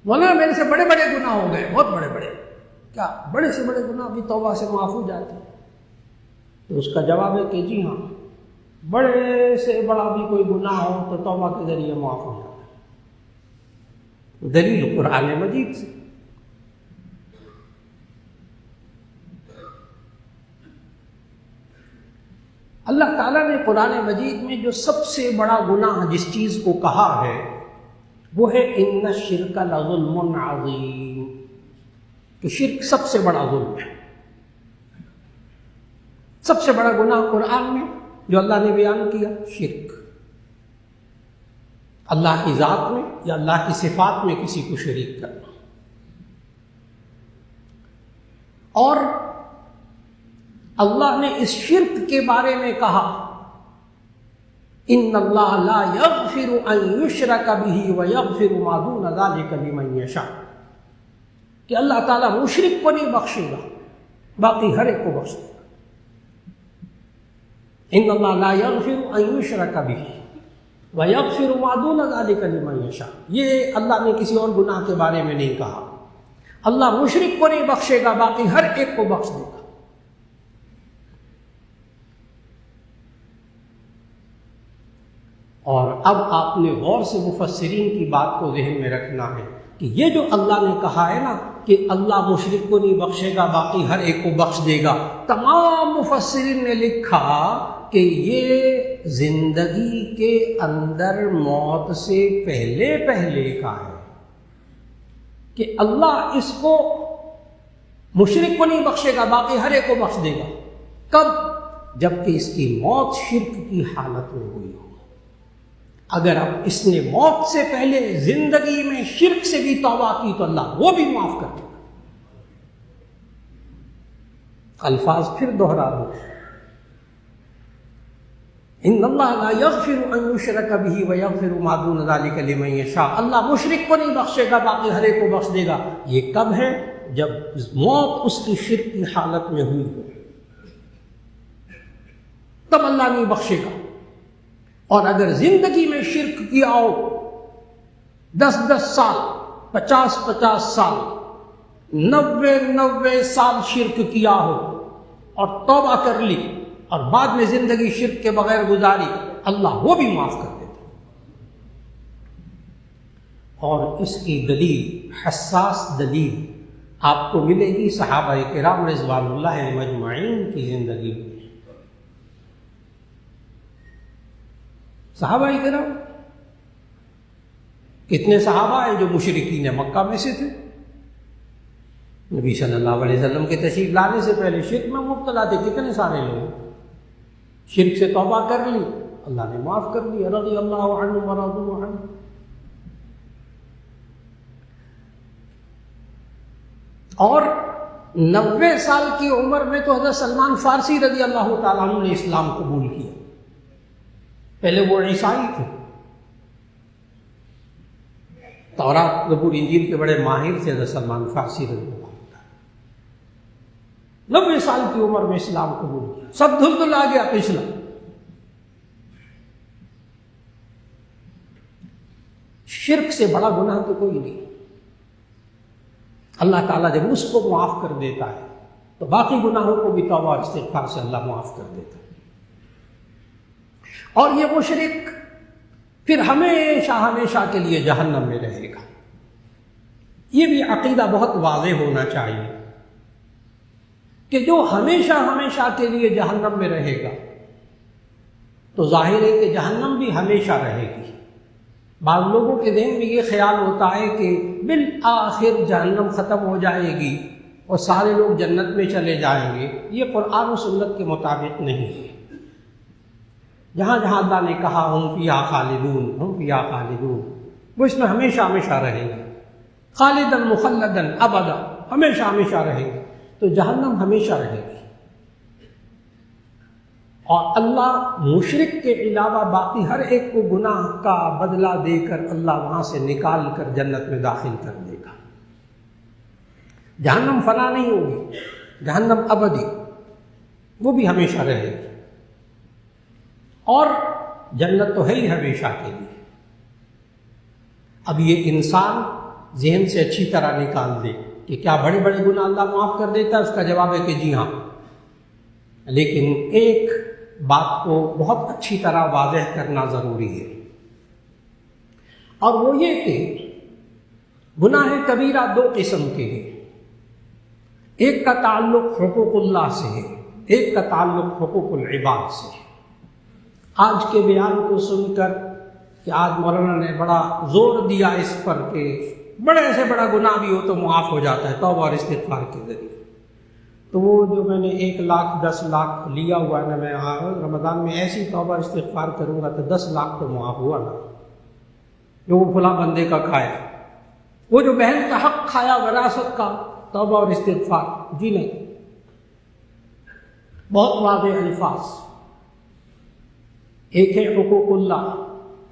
مولانا میرے سے بڑے بڑے گناہ ہو گئے، بہت بڑے بڑے. کیا بڑے سے بڑے گناہ بھی توبہ سے معاف ہو جاتے ہیں؟ تو اس کا جواب ہے کہ جی ہاں، بڑے سے بڑا بھی کوئی گناہ ہو تو توبہ کے ذریعے معاف ہو جاتا ہے. دلیل قرآن مجید سے. اللہ تعالیٰ نے قرآن مجید میں جو سب سے بڑا گناہ جس چیز کو کہا ہے وہ ہے ان الشرک لظلم عظیم، کہ شرک سب سے بڑا ظلم ہے. سب سے بڑا گناہ قرآن میں جو اللہ نے بیان کیا، شرک. اللہ کی ذات میں یا اللہ کی صفات میں کسی کو شریک کرنا. اور اللہ نے اس شرک کے بارے میں کہا ان اللہ لا یغفر ان یشرک بہ ویغفر ما دون ذلک لمن یشاء، کہ اللہ تعالیٰ مشرک کو نہیں بخشے گا، باقی ہر ایک کو بخش دے گا. ان اللہ لا یغفر ان یشرک بہ ویغفر ما دون ذلک لمن یشاء. یہ اللہ نے کسی اور گناہ کے بارے میں نہیں کہا. اللہ مشرک کو نہیں بخشے گا، باقی ہر ایک کو بخش دے گا. اور اب آپ نے غور سے مفسرین کی بات کو ذہن میں رکھنا ہے کہ یہ جو اللہ نے کہا ہے نا کہ اللہ مشرک کو نہیں بخشے گا، باقی ہر ایک کو بخش دے گا، تمام مفسرین نے لکھا کہ یہ زندگی کے اندر موت سے پہلے کا ہے، کہ اللہ اس کو مشرک کو نہیں بخشے گا، باقی ہر ایک کو بخش دے گا. کب؟ جبکہ اس کی موت شرک کی حالت میں ہوئی ہو. اگر اب اس نے موت سے پہلے زندگی میں شرک سے بھی توبہ کی تو اللہ وہ بھی معاف کر دے گا. الفاظ پھر دوہرا دو، ان اللہ لا یغفر ان یشرک بہ ویغفر ما دون ذلک لمن یشاء. اللہ مشرک کو نہیں بخشے گا، باقی ہر ایک کو بخش دے گا. یہ کب ہے؟ جب موت اس کی شرک کی حالت میں ہوئی ہو، تب اللہ نہیں بخشے گا. اور اگر زندگی میں شرک کیا ہو 10 سال، 50 سال، 90 سال شرک کیا ہو اور توبہ کر لی اور بعد میں زندگی شرک کے بغیر گزاری، اللہ وہ بھی معاف کر دیتا. اور اس کی دلیل، حساس دلیل آپ کو ملے گی صحابہ کرام رضوان اللہ مجمعین کی زندگی میں. صحابہ کرام، کتنے صحابہ ہیں جو مشرکین مکہ میں سے تھے؟ نبی صلی اللہ علیہ وسلم کے تشریف لانے سے پہلے شرک میں مبتلا تھے. کتنے سارے لوگ شرک سے توبہ کر لی، اللہ نے معاف کر دیا. رضی اللہ عنہ ورضوا عنہ. اور 90 سال کی عمر میں تو حضرت سلمان فارسی رضی اللہ تعالیٰ عنہ نے اسلام قبول کیا. پہلے وہ عیسائی تھے، تورات زبور انجیل کے بڑے ماہر تھے حضرت سلمان فارسی رضی اللہ تعالیٰ. 90 سال کی عمر میں اسلام قبول کیا. سب دھل دھل آ گیا پچھلا. شرک سے بڑا گناہ تو کوئی نہیں. اللہ تعالیٰ جب اس کو معاف کر دیتا ہے تو باقی گناہوں کو بھی توبہ اور استغفار سے اللہ معاف کر دیتا ہے. اور یہ مشرک پھر ہمیشہ ہمیشہ کے لیے جہنم میں رہے گا۔ یہ بھی عقیدہ بہت واضح ہونا چاہیے کہ جو ہمیشہ ہمیشہ کے لیے جہنم میں رہے گا تو ظاہر ہے کہ جہنم بھی ہمیشہ رہے گی۔ بعض لوگوں کے ذہن میں یہ خیال ہوتا ہے کہ بالآخر جہنم ختم ہو جائے گی اور سارے لوگ جنت میں چلے جائیں گے۔ یہ قرآن و سنت کے مطابق نہیں ہے۔ جہاں جہاں اللہ نے کہا ہم فیہا خالدون، ہم فیہا خالدون، وہ اس میں ہمیشہ ہمیشہ رہیں گے، خالدن مخلدن ابدا، ہمیشہ ہمیشہ رہیں گے۔ تو جہنم ہمیشہ رہے گی، اور اللہ مشرک کے علاوہ باقی ہر ایک کو گناہ کا بدلہ دے کر اللہ وہاں سے نکال کر جنت میں داخل کر دے گا۔ جہنم فنا نہیں ہوگی، جہنم ابدی، وہ بھی ہمیشہ رہے گی، اور جنت تو ہے ہی ہمیشہ کے لیے۔ اب یہ انسان ذہن سے اچھی طرح نکال دے کہ کیا بڑے بڑے گناہ اللہ معاف کر دیتا ہے؟ اس کا جواب ہے کہ جی ہاں، لیکن ایک بات کو بہت اچھی طرح واضح کرنا ضروری ہے، اور وہ یہ کہ گناہ کبیرہ دو قسم کے ہیں۔ ایک کا تعلق حقوق اللہ سے ہے، ایک کا تعلق حقوق العباد سے ہے۔ آج کے بیان کو سن کر کہ آج مولانا نے بڑا زور دیا اس پر کہ بڑے سے بڑا گناہ بھی ہو تو معاف ہو جاتا ہے توبہ اور استغفار کے ذریعے، تو وہ جو میں نے 1 لاکھ 10 لاکھ لیا ہوا ہے نا، میں رمضان میں ایسی توبہ استغفار کروں گا تو 10 لاکھ تو معاف ہوا نا، جو وہ فلاں بندے کا کھایا، وہ جو بہن کا حق کھایا وراثت کا، توبہ اور استغفار، جی نہیں، بہت واضح الفاظ۔ ایک ہے حقوق اللہ،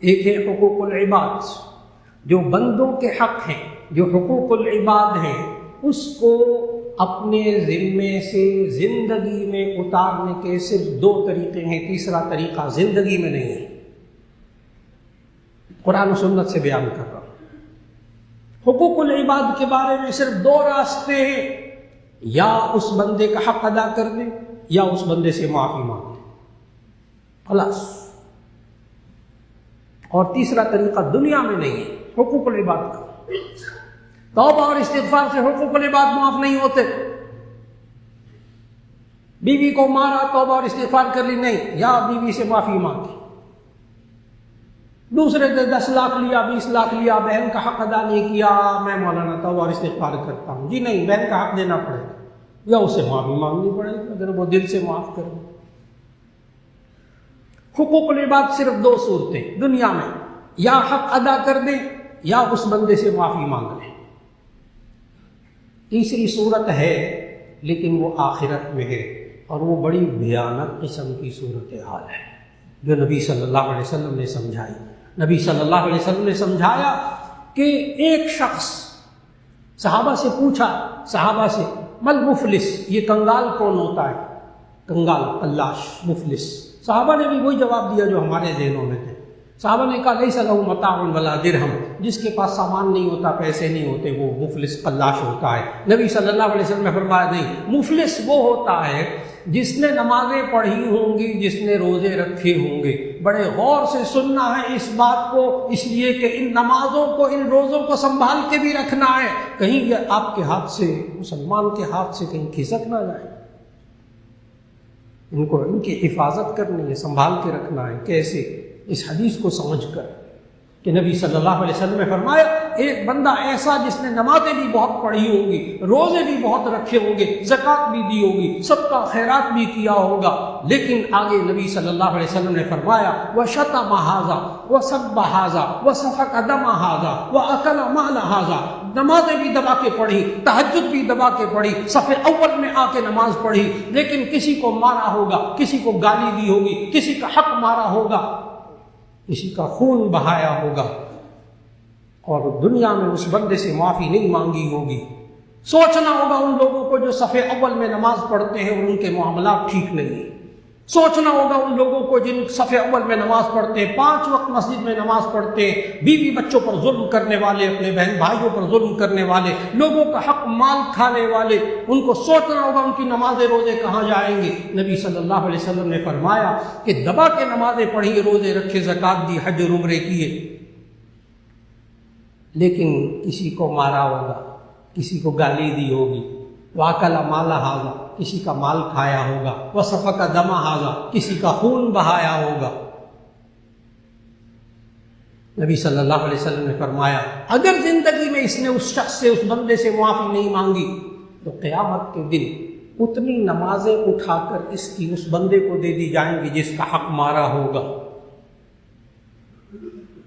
ایک ہے حقوق العباد۔ جو بندوں کے حق ہیں، جو حقوق العباد ہیں، اس کو اپنے ذمے سے زندگی میں اتارنے کے صرف 2 طریقے ہیں، تیسرا طریقہ زندگی میں نہیں ہے۔ قرآن و سنت سے بیان کر رہا ہوں۔ حقوق العباد کے بارے میں صرف 2 راستے ہیں، یا اس بندے کا حق ادا کر دیں یا اس بندے سے معافی مانگ لیں، خلاص۔ اور تیسرا طریقہ دنیا میں نہیں ہے حقوق العباد کا۔ توبہ اور استغفار سے حقوق العباد معاف نہیں ہوتے۔ بیوی کو مارا، توبہ اور استغفار کر لی، نہیں، یا بیوی سے معافی مانگی۔ دوسرے نے 10 لاکھ لیا، 20 لاکھ لیا، بہن کا حق ادا نہیں کیا، میں مولانا توبہ اور استغفار کرتا ہوں، جی نہیں، بہن کا حق دینا پڑے گا یا اسے معافی مانگنی پڑے گی اگر وہ دل سے معاف کرے۔ حقوق العباد صرف 2 صورتیں دنیا میں، یا حق ادا کر دیں یا اس بندے سے معافی مانگ لیں۔ تیسری صورت ہے لیکن وہ آخرت میں ہے، اور وہ بڑی بھیانک قسم کی صورتحال ہے جو نبی صلی اللہ علیہ وسلم نے سمجھائی۔ نبی صلی اللہ علیہ وسلم نے سمجھایا کہ ایک شخص صحابہ سے پوچھا، صحابہ سے مل مفلس، یہ کنگال کون ہوتا ہے؟ کنگال، قلاش، مفلس۔ صحابہ نے بھی وہی جواب دیا جو ہمارے ذہنوں میں تھے۔ صحابہ نے کہا لیس لہ متاع ولا درہم، جس کے پاس سامان نہیں ہوتا، پیسے نہیں ہوتے، وہ مفلس قلاش ہوتا ہے۔ نبی صلی اللہ علیہ وسلم نے فرمایا نہیں، مفلس وہ ہوتا ہے جس نے نمازیں پڑھی ہوں گی، جس نے روزے رکھے ہوں گے۔ بڑے غور سے سننا ہے اس بات کو، اس لیے کہ ان نمازوں کو، ان روزوں کو سنبھال کے بھی رکھنا ہے، کہیں یہ آپ کے ہاتھ سے، مسلمان کے ہاتھ سے کہیں کھسک نہ جائے۔ ان کی حفاظت کرنی ہے، سنبھال کے رکھنا ہے۔ کیسے؟ اس حدیث کو سمجھ کر کہ نبی صلی اللہ علیہ وسلم نے فرمایا ایک بندہ ایسا جس نے نمازیں بھی بہت پڑھی ہوں گی، روزے بھی بہت رکھے ہوں گے، زکوٰۃ بھی دی ہوگی، صدقہ خیرات بھی کیا ہوگا، لیکن آگے نبی صلی اللہ علیہ وسلم نے فرمایا وَشَتَمَ هَٰذَا وَسَبَّ هَٰذَا وَسَفَكَ دَمَ هَٰذَا وَأَكَلَ مَالَ هَٰذَا۔ نمازیں بھی دبا کے پڑھی، تہجد بھی دبا کے پڑھی، صف اول میں آ کے نماز پڑھی، لیکن کسی کو مارا ہوگا، کسی کو گالی دی ہوگی، کسی کا حق مارا ہوگا، کسی کا خون بہایا ہوگا، اور دنیا میں اس بندے سے معافی نہیں مانگی ہوگی۔ سوچنا ہوگا ان لوگوں کو جو صف اول میں نماز پڑھتے ہیں اور ان کے معاملات ٹھیک نہیں ہیں۔ سوچنا ہوگا ان لوگوں کو جن صف اول میں نماز پڑھتے ہیں، 5 وقت مسجد میں نماز پڑھتے ہیں، بیوی بچوں پر ظلم کرنے والے، اپنے بہن بھائیوں پر ظلم کرنے والے، لوگوں کا حق مال کھانے والے، ان کو سوچنا ہوگا ان کی نمازیں روزے کہاں جائیں گے۔ نبی صلی اللہ علیہ وسلم نے فرمایا کہ دبا کے نمازیں پڑھی، روزے رکھے، زکوٰۃ دی، حج اور عمرے کیے، لیکن کسی کو مارا ہوگا، کسی کو گالی دی ہوگی، واکل مال ھذا، کسی کا مال کھایا ہوگا، وسفک دم ھذا، کسی کا خون بہایا ہوگا۔ نبی صلی اللہ علیہ وسلم نے فرمایا اگر زندگی میں اس نے اس شخص سے، اس بندے سے معافی نہیں مانگی تو قیامت کے دن اتنی نمازیں اٹھا کر اس کی اس بندے کو دے دی جائیں گی جس کا حق مارا ہوگا۔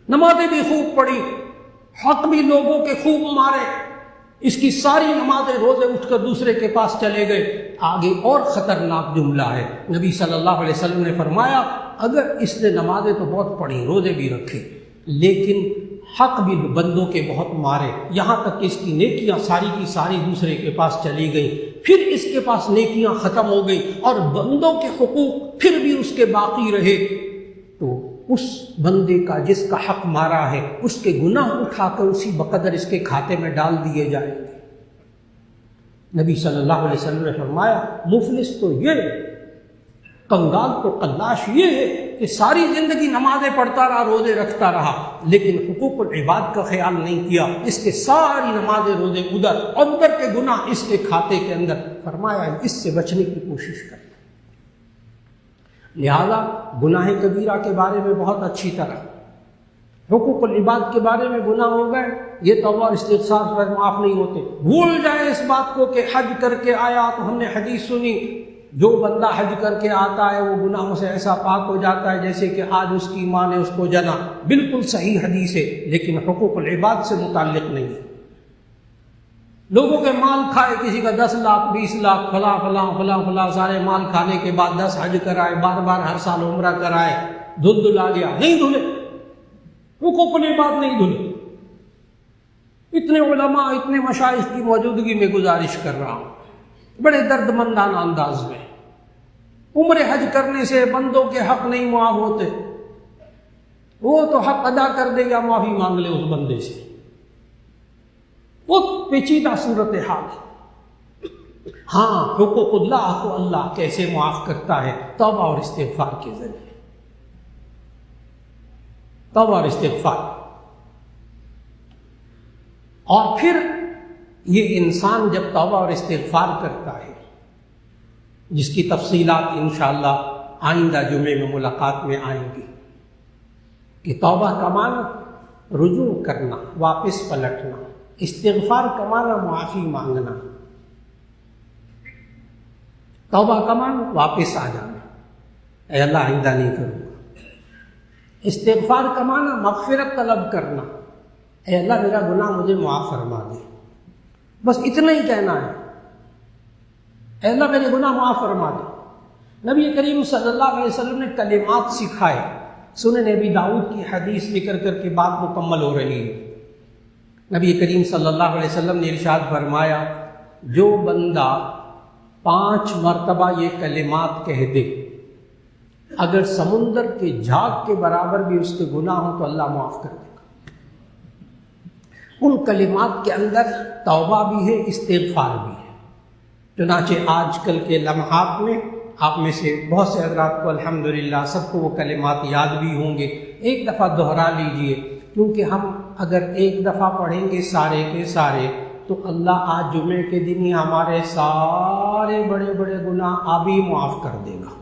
نمازیں بھی خوب پڑھی، حق بھی لوگوں کے خوب مارے، اس کی ساری نمازیں روزے اٹھ کر دوسرے کے پاس چلے گئے۔ آگے اور خطرناک جملہ ہے، نبی صلی اللہ علیہ وسلم نے فرمایا اگر اس نے نمازیں تو بہت پڑھی، روزے بھی رکھے، لیکن حق بھی بندوں کے بہت مارے، یہاں تک کہ اس کی نیکیاں ساری کی ساری دوسرے کے پاس چلی گئیں، پھر اس کے پاس نیکیاں ختم ہو گئی اور بندوں کے حقوق پھر بھی اس کے باقی رہے، تو اس بندے کا جس کا حق مارا ہے اس کے گناہ اٹھا کر اسی بقدر اس کے کھاتے میں ڈال دیے جائیں گے۔ نبی صلی اللہ علیہ وسلم نے فرمایا مفلس تو یہ، کنگال تو قلاش یہ ہے کہ ساری زندگی نمازیں پڑھتا رہا، روزے رکھتا رہا، لیکن حقوق العباد کا خیال نہیں کیا، اس کے ساری نمازیں روزے ادھر اور ادھر کے گناہ اس کے کھاتے کے اندر۔ فرمایا اس سے بچنے کی کوشش کریں۔ لہذا گناہ کبیرہ کے بارے میں بہت اچھی طرح، حقوق العباد کے بارے میں گناہ ہو گئے، یہ توبہ اور استغفار پر معاف نہیں ہوتے۔ بھول جائیں اس بات کو کہ حج کر کے آیا تو ہم نے حدیث سنی، جو بندہ حج کر کے آتا ہے وہ گناہوں سے ایسا پاک ہو جاتا ہے جیسے کہ آج اس کی ماں نے اس کو جنا۔ بالکل صحیح حدیث ہے، لیکن حقوق العباد سے متعلق نہیں ہے۔ لوگوں کے مال کھائے، کسی کا 10 لاکھ 20 لاکھ فلاں فلاں فلاں فلاں، سارے مال کھانے کے بعد 10 حج کرائے، بار بار ہر سال عمرہ کرائے، دھلا گیا، نہیں دھلے، حقوق العباد نہیں دھلے۔ اتنے علماء، اتنے مشائخ کی موجودگی میں گزارش کر رہا ہوں، بڑے درد مندانہ انداز میں، عمرے حج کرنے سے بندوں کے حق نہیں معاف ہوتے، وہ تو حق ادا کر دے یا معافی مانگ لے اس بندے سے، بہت پیچیدہ صورتحال ہے۔ ہاں، حقوق اللہ کو اللہ کیسے معاف کرتا ہے؟ توبہ اور استغفار کے ذریعے، توبہ اور استغفار۔ اور پھر یہ انسان جب توبہ اور استغفار کرتا ہے، جس کی تفصیلات انشاءاللہ آئندہ جمعے میں ملاقات میں آئیں گی، کہ توبہ کا معنی رجوع کرنا، واپس پلٹنا، استغفار کا معنی معافی مانگنا، توبہ کا معنی واپس آ جانا، اے اللہ آئندہ نہیں کروں گا۔ استغفار کا معنی مغفرت طلب کرنا، اے اللہ میرا گناہ مجھے معاف فرما دے، بس اتنا ہی کہنا ہے، اے اللہ میرے گناہ معاف فرما دے۔ نبی کریم صلی اللہ علیہ وسلم نے کلمات سکھائے، سنن ابی داؤد کی حدیث ذکر کر کے بات مکمل ہو رہی ہے۔ نبی کریم صلی اللہ علیہ وسلم نے ارشاد فرمایا جو بندہ 5 مرتبہ یہ کلمات کہہ دے، اگر سمندر کے جھاگ کے برابر بھی اس کے گناہ ہوں تو اللہ معاف کر دے گا۔ ان کلمات کے اندر توبہ بھی ہے، استغفار بھی ہے۔ چنانچہ آج کل کے لمحات میں آپ میں سے بہت سے حضرات کو الحمدللہ سب کو وہ کلمات یاد بھی ہوں گے، ایک دفعہ دہرا لیجئے، کیونکہ ہم اگر ایک دفعہ پڑھیں گے سارے کے سارے تو اللہ آج جمعے کے دن ہی ہمارے سارے بڑے بڑے گناہ ابھی معاف کر دے گا۔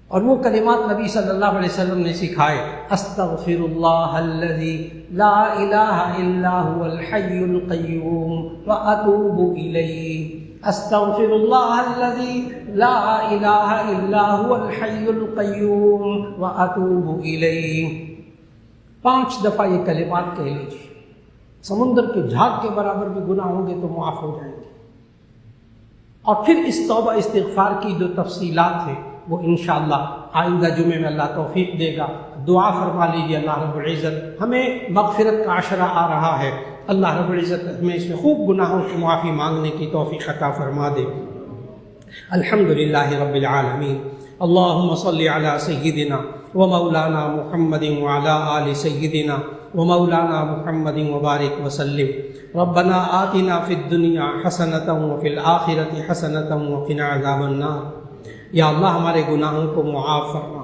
اور وہ کلمات نبی صلی اللہ علیہ وسلم نے سکھائے، استغفر اللہ الذی لا الہ الا هو الحی القیوم واتوب الیہ، استغفر اللہ الذی لا الہ الا هو الحی القیوم واتوب الیہ۔ 5 دفعہ یہ کلمات کہہ لیجیے، سمندر کے جھاگ کے برابر بھی گناہ ہوں گے تو معاف ہو جائیں گے۔ اور پھر اس توبہ استغفار کی جو تفصیلات ہیں وہ انشاءاللہ آئندہ جمعے میں اللہ توفیق دے گا۔ دعا فرما لیجیے اللہ رب العزت ہمیں مغفرت کا عشرہ آ رہا ہے، اللہ رب العزت ہمیں اس میں خوب گناہوں کی معافی مانگنے کی توفیق عطا فرما دے۔ الحمدللہ رب العالمین۔ اللهم صل على سيدنا ومولانا محمد وعلى آل سيدنا ومولانا محمد وبارك وسلم. ربنا آتنا في الدنيا حسنة وفي الآخرة حسنة وقنا عذاب النار. یا اللہ ہمارے گناہوں کو معاف فرما.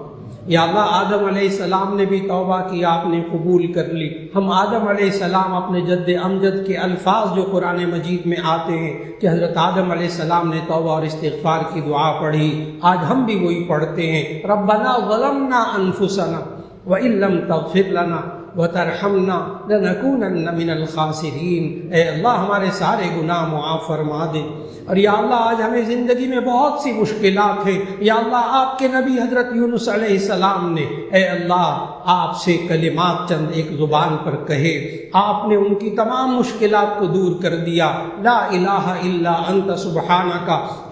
یا اللہ آدم علیہ السلام نے بھی توبہ کی، آپ نے قبول کر لی. ہم آدم علیہ السلام اپنے جد امجد کے الفاظ جو قرآن مجید میں آتے ہیں کہ حضرت آدم علیہ السلام نے توبہ اور استغفار کی دعا پڑھی، آج ہم بھی وہی پڑھتے ہیں. ربنا ظلمنا انفسنا وإن لم تغفر لنا وترحمنا لنکونن من الخاسرین. اے اللہ ہمارے سارے گناہ معاف فرما دے. اور یا اللہ آج ہمیں زندگی میں بہت سی مشکلات ہیں. یا اللہ آپ کے نبی حضرت یونس علیہ السلام نے اے اللہ آپ سے کلمات چند ایک زبان پر کہے، آپ نے ان کی تمام مشکلات کو دور کر دیا. لا الہ الا انت سبحانک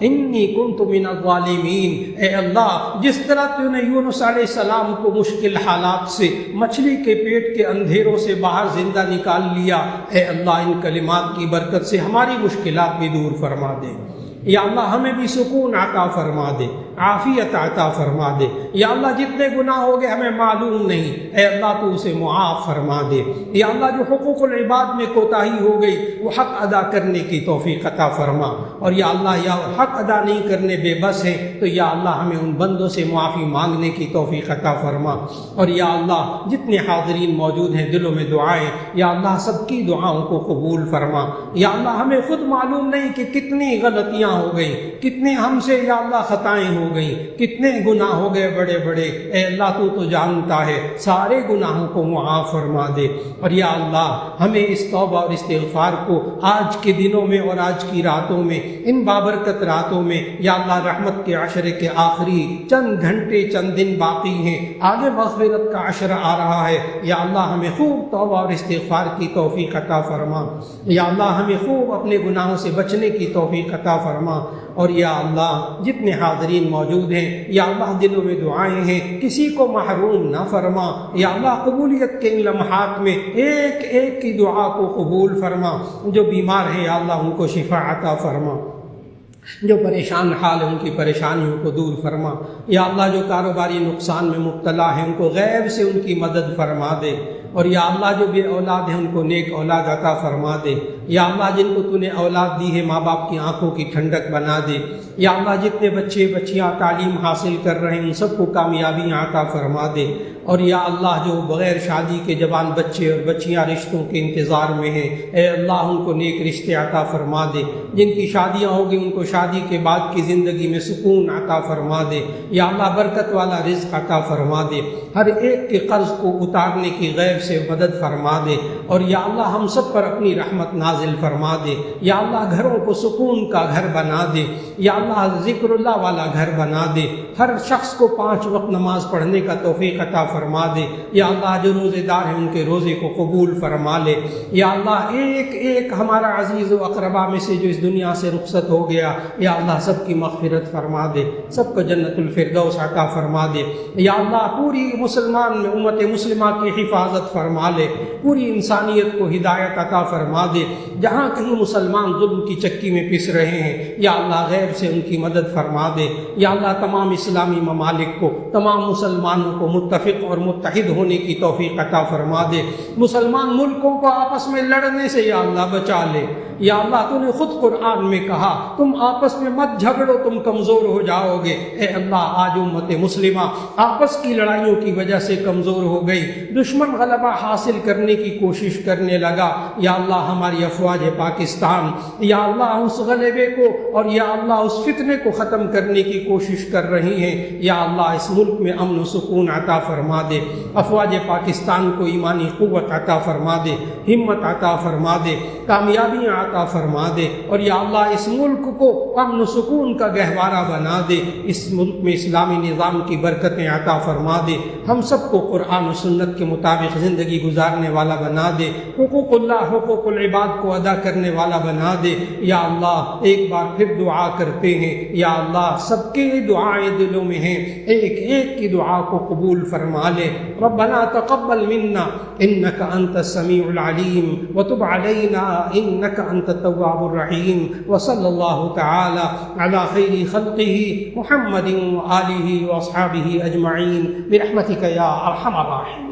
انی کنت من الظالمین. اے اللہ جس طرح تو نے یونس علیہ السلام کو مشکل حالات سے، مچھلی کے پیٹ کے اندھیروں سے باہر زندہ نکال لیا، اے اللہ ان کلمات کی برکت سے ہماری مشکلات بھی دور فرما دے. یا اللہ ہمیں بھی سکون عطا فرما دے، عافیت عطا فرما دے. یا اللہ جتنے گناہ ہو گئے ہمیں معلوم نہیں، اے اللہ تو اسے معاف فرما دے. یا اللہ جو حقوق العباد میں کوتاہی ہو گئی وہ حق ادا کرنے کی توفیق عطا فرما. اور یا اللہ یا حق ادا نہیں کرنے بے بس ہیں تو یا اللہ ہمیں ان بندوں سے معافی مانگنے کی توفیق عطا فرما. اور یا اللہ جتنے حاضرین موجود ہیں دلوں میں دعائیں، یا اللہ سب کی دعاؤں کو قبول فرما. یا اللہ ہمیں خود معلوم نہیں کہ کتنی غلطیاں ہو گئی، کتنے ہم سے یا اللہ خطائیں ہو گئی، کتنے گناہ ہو گئے بڑے بڑے. اے اللہ تو جانتا ہے، سارے گناہوں کو معاف فرما دے. اور یا اللہ ہمیں اس توبہ اور استغفار کو آج کے دنوں میں اور آج کی راتوں میں، ان بابرکت راتوں میں یا اللہ رحمت کے عشرے کے آخری چند گھنٹے چند دن باقی ہیں، آگے مغفرت کا عشرہ آ رہا ہے. یا اللہ ہمیں خوب توبہ اور استغفار کی توفیق عطا فرما. یا اللہ ہمیں خوب اپنے گناہوں سے بچنے کی توفیق عطا فرما. اور یا اللہ جتنے حاضرین موجود ہیں یا اللہ دلوں میں دعائیں ہیں، کسی کو محروم نہ فرما. یا اللہ قبولیت کے ان لمحات میں ایک ایک کی دعا کو قبول فرما. جو بیمار ہیں یا اللہ ان کو شفا عطا فرما، جو پریشان حال ہیں ان کی پریشانیوں کو دور فرما. یا اللہ جو کاروباری نقصان میں مبتلا ہیں ان کو غیب سے ان کی مدد فرما دے. اور یا اللہ جو بے اولاد ہیں ان کو نیک اولاد عطا فرما دے. یا اللہ جن کو تو نے اولاد دی ہے ماں باپ کی آنکھوں کی ٹھنڈک بنا دے. یا اللہ جتنے بچے بچیاں تعلیم حاصل کر رہے ہیں ان سب کو کامیابیاں عطا فرما دے. اور یا اللہ جو بغیر شادی کے جوان بچے اور بچیاں رشتوں کے انتظار میں ہیں، اے اللہ ان کو نیک رشتے عطا فرما دے. جن کی شادیاں ہوگی ان کو شادی کے بعد کی زندگی میں سکون عطا فرما دے. یا اللہ برکت والا رزق عطا فرما دے. ہر ایک کے قرض کو اتارنے کی غیب سے مدد فرما دے. اور یا اللہ ہم سب پر اپنی رحمت نازل فرما دے. یا اللہ گھروں کو سکون کا گھر بنا دے. یا اللہ ذکر اللہ والا گھر بنا دے. ہر شخص کو 5 وقت نماز پڑھنے کا توفیق عطا فرما دے. یا اللہ جو روزے دار ہیں ان کے روزے کو قبول فرما لے. یا اللہ ایک ایک ہمارا عزیز و اقربا میں سے جو اس دنیا سے رخصت ہو گیا یا اللہ سب کی مغفرت فرما دے، سب کو جنت الفردوس عطا فرما دے. یا اللہ پوری مسلمان میں امت مسلمہ کی حفاظت فرما لے، پوری انسانیت کو ہدایت عطا فرما دے. جہاں کہیں مسلمان ظلم کی چکی میں پس رہے ہیں یا اللہ غیب سے ان کی مدد فرما دے. یا اللہ تمام اسلامی ممالک کو، تمام مسلمانوں کو متفق اور متحد ہونے کی توفیق عطا فرما دے. مسلمان ملکوں کو آپس میں لڑنے سے یا اللہ بچا لے. یا اللہ تو نے خود قرآن میں کہا تم آپس میں مت جھگڑو تم کمزور ہو جاؤ گے. اے اللہ آج امت مسلمہ آپس کی لڑائیوں کی وجہ سے کمزور ہو گئی، دشمن غلبہ حاصل کرنے کی کوشش کرنے لگا. یا اللہ ہماری افواج پاکستان یا اللہ اس غلبے کو اور یا اللہ اس فتنے کو ختم کرنے کی کوشش کر رہی ہیں. یا اللہ اس ملک میں امن و سکون عطا فرما دے. افواج پاکستان کو ایمانی قوت عطا فرما دے، ہمت عطا فرما دے، کامیابیاں عطا فرما دے. اور یا اللہ اس ملک کو امن و سکون کا گہوارہ بنا دے. اس ملک میں اسلامی نظام کی برکتیں عطا فرما دے. ہم سب کو قرآن و سنت کے مطابق زندگی گزارنے والا بنا دے. حقوق اللہ حقوق العباد کو ادا کرنے والا بنا دے. یا اللہ ایک بار پھر دعا کرتے ہیں، یا اللہ سب کے دعائیں دلوں میں ہیں، ایک ایک کی دعا کو قبول فرما لے. ربنا تقبل منا انك انت السميع العليم وتب علينا انك انت أنت التواب الرحيم. وصلى الله تعالى على خير خلقه محمد وآله وأصحابه أجمعين برحمتك يا أرحم الراحمين.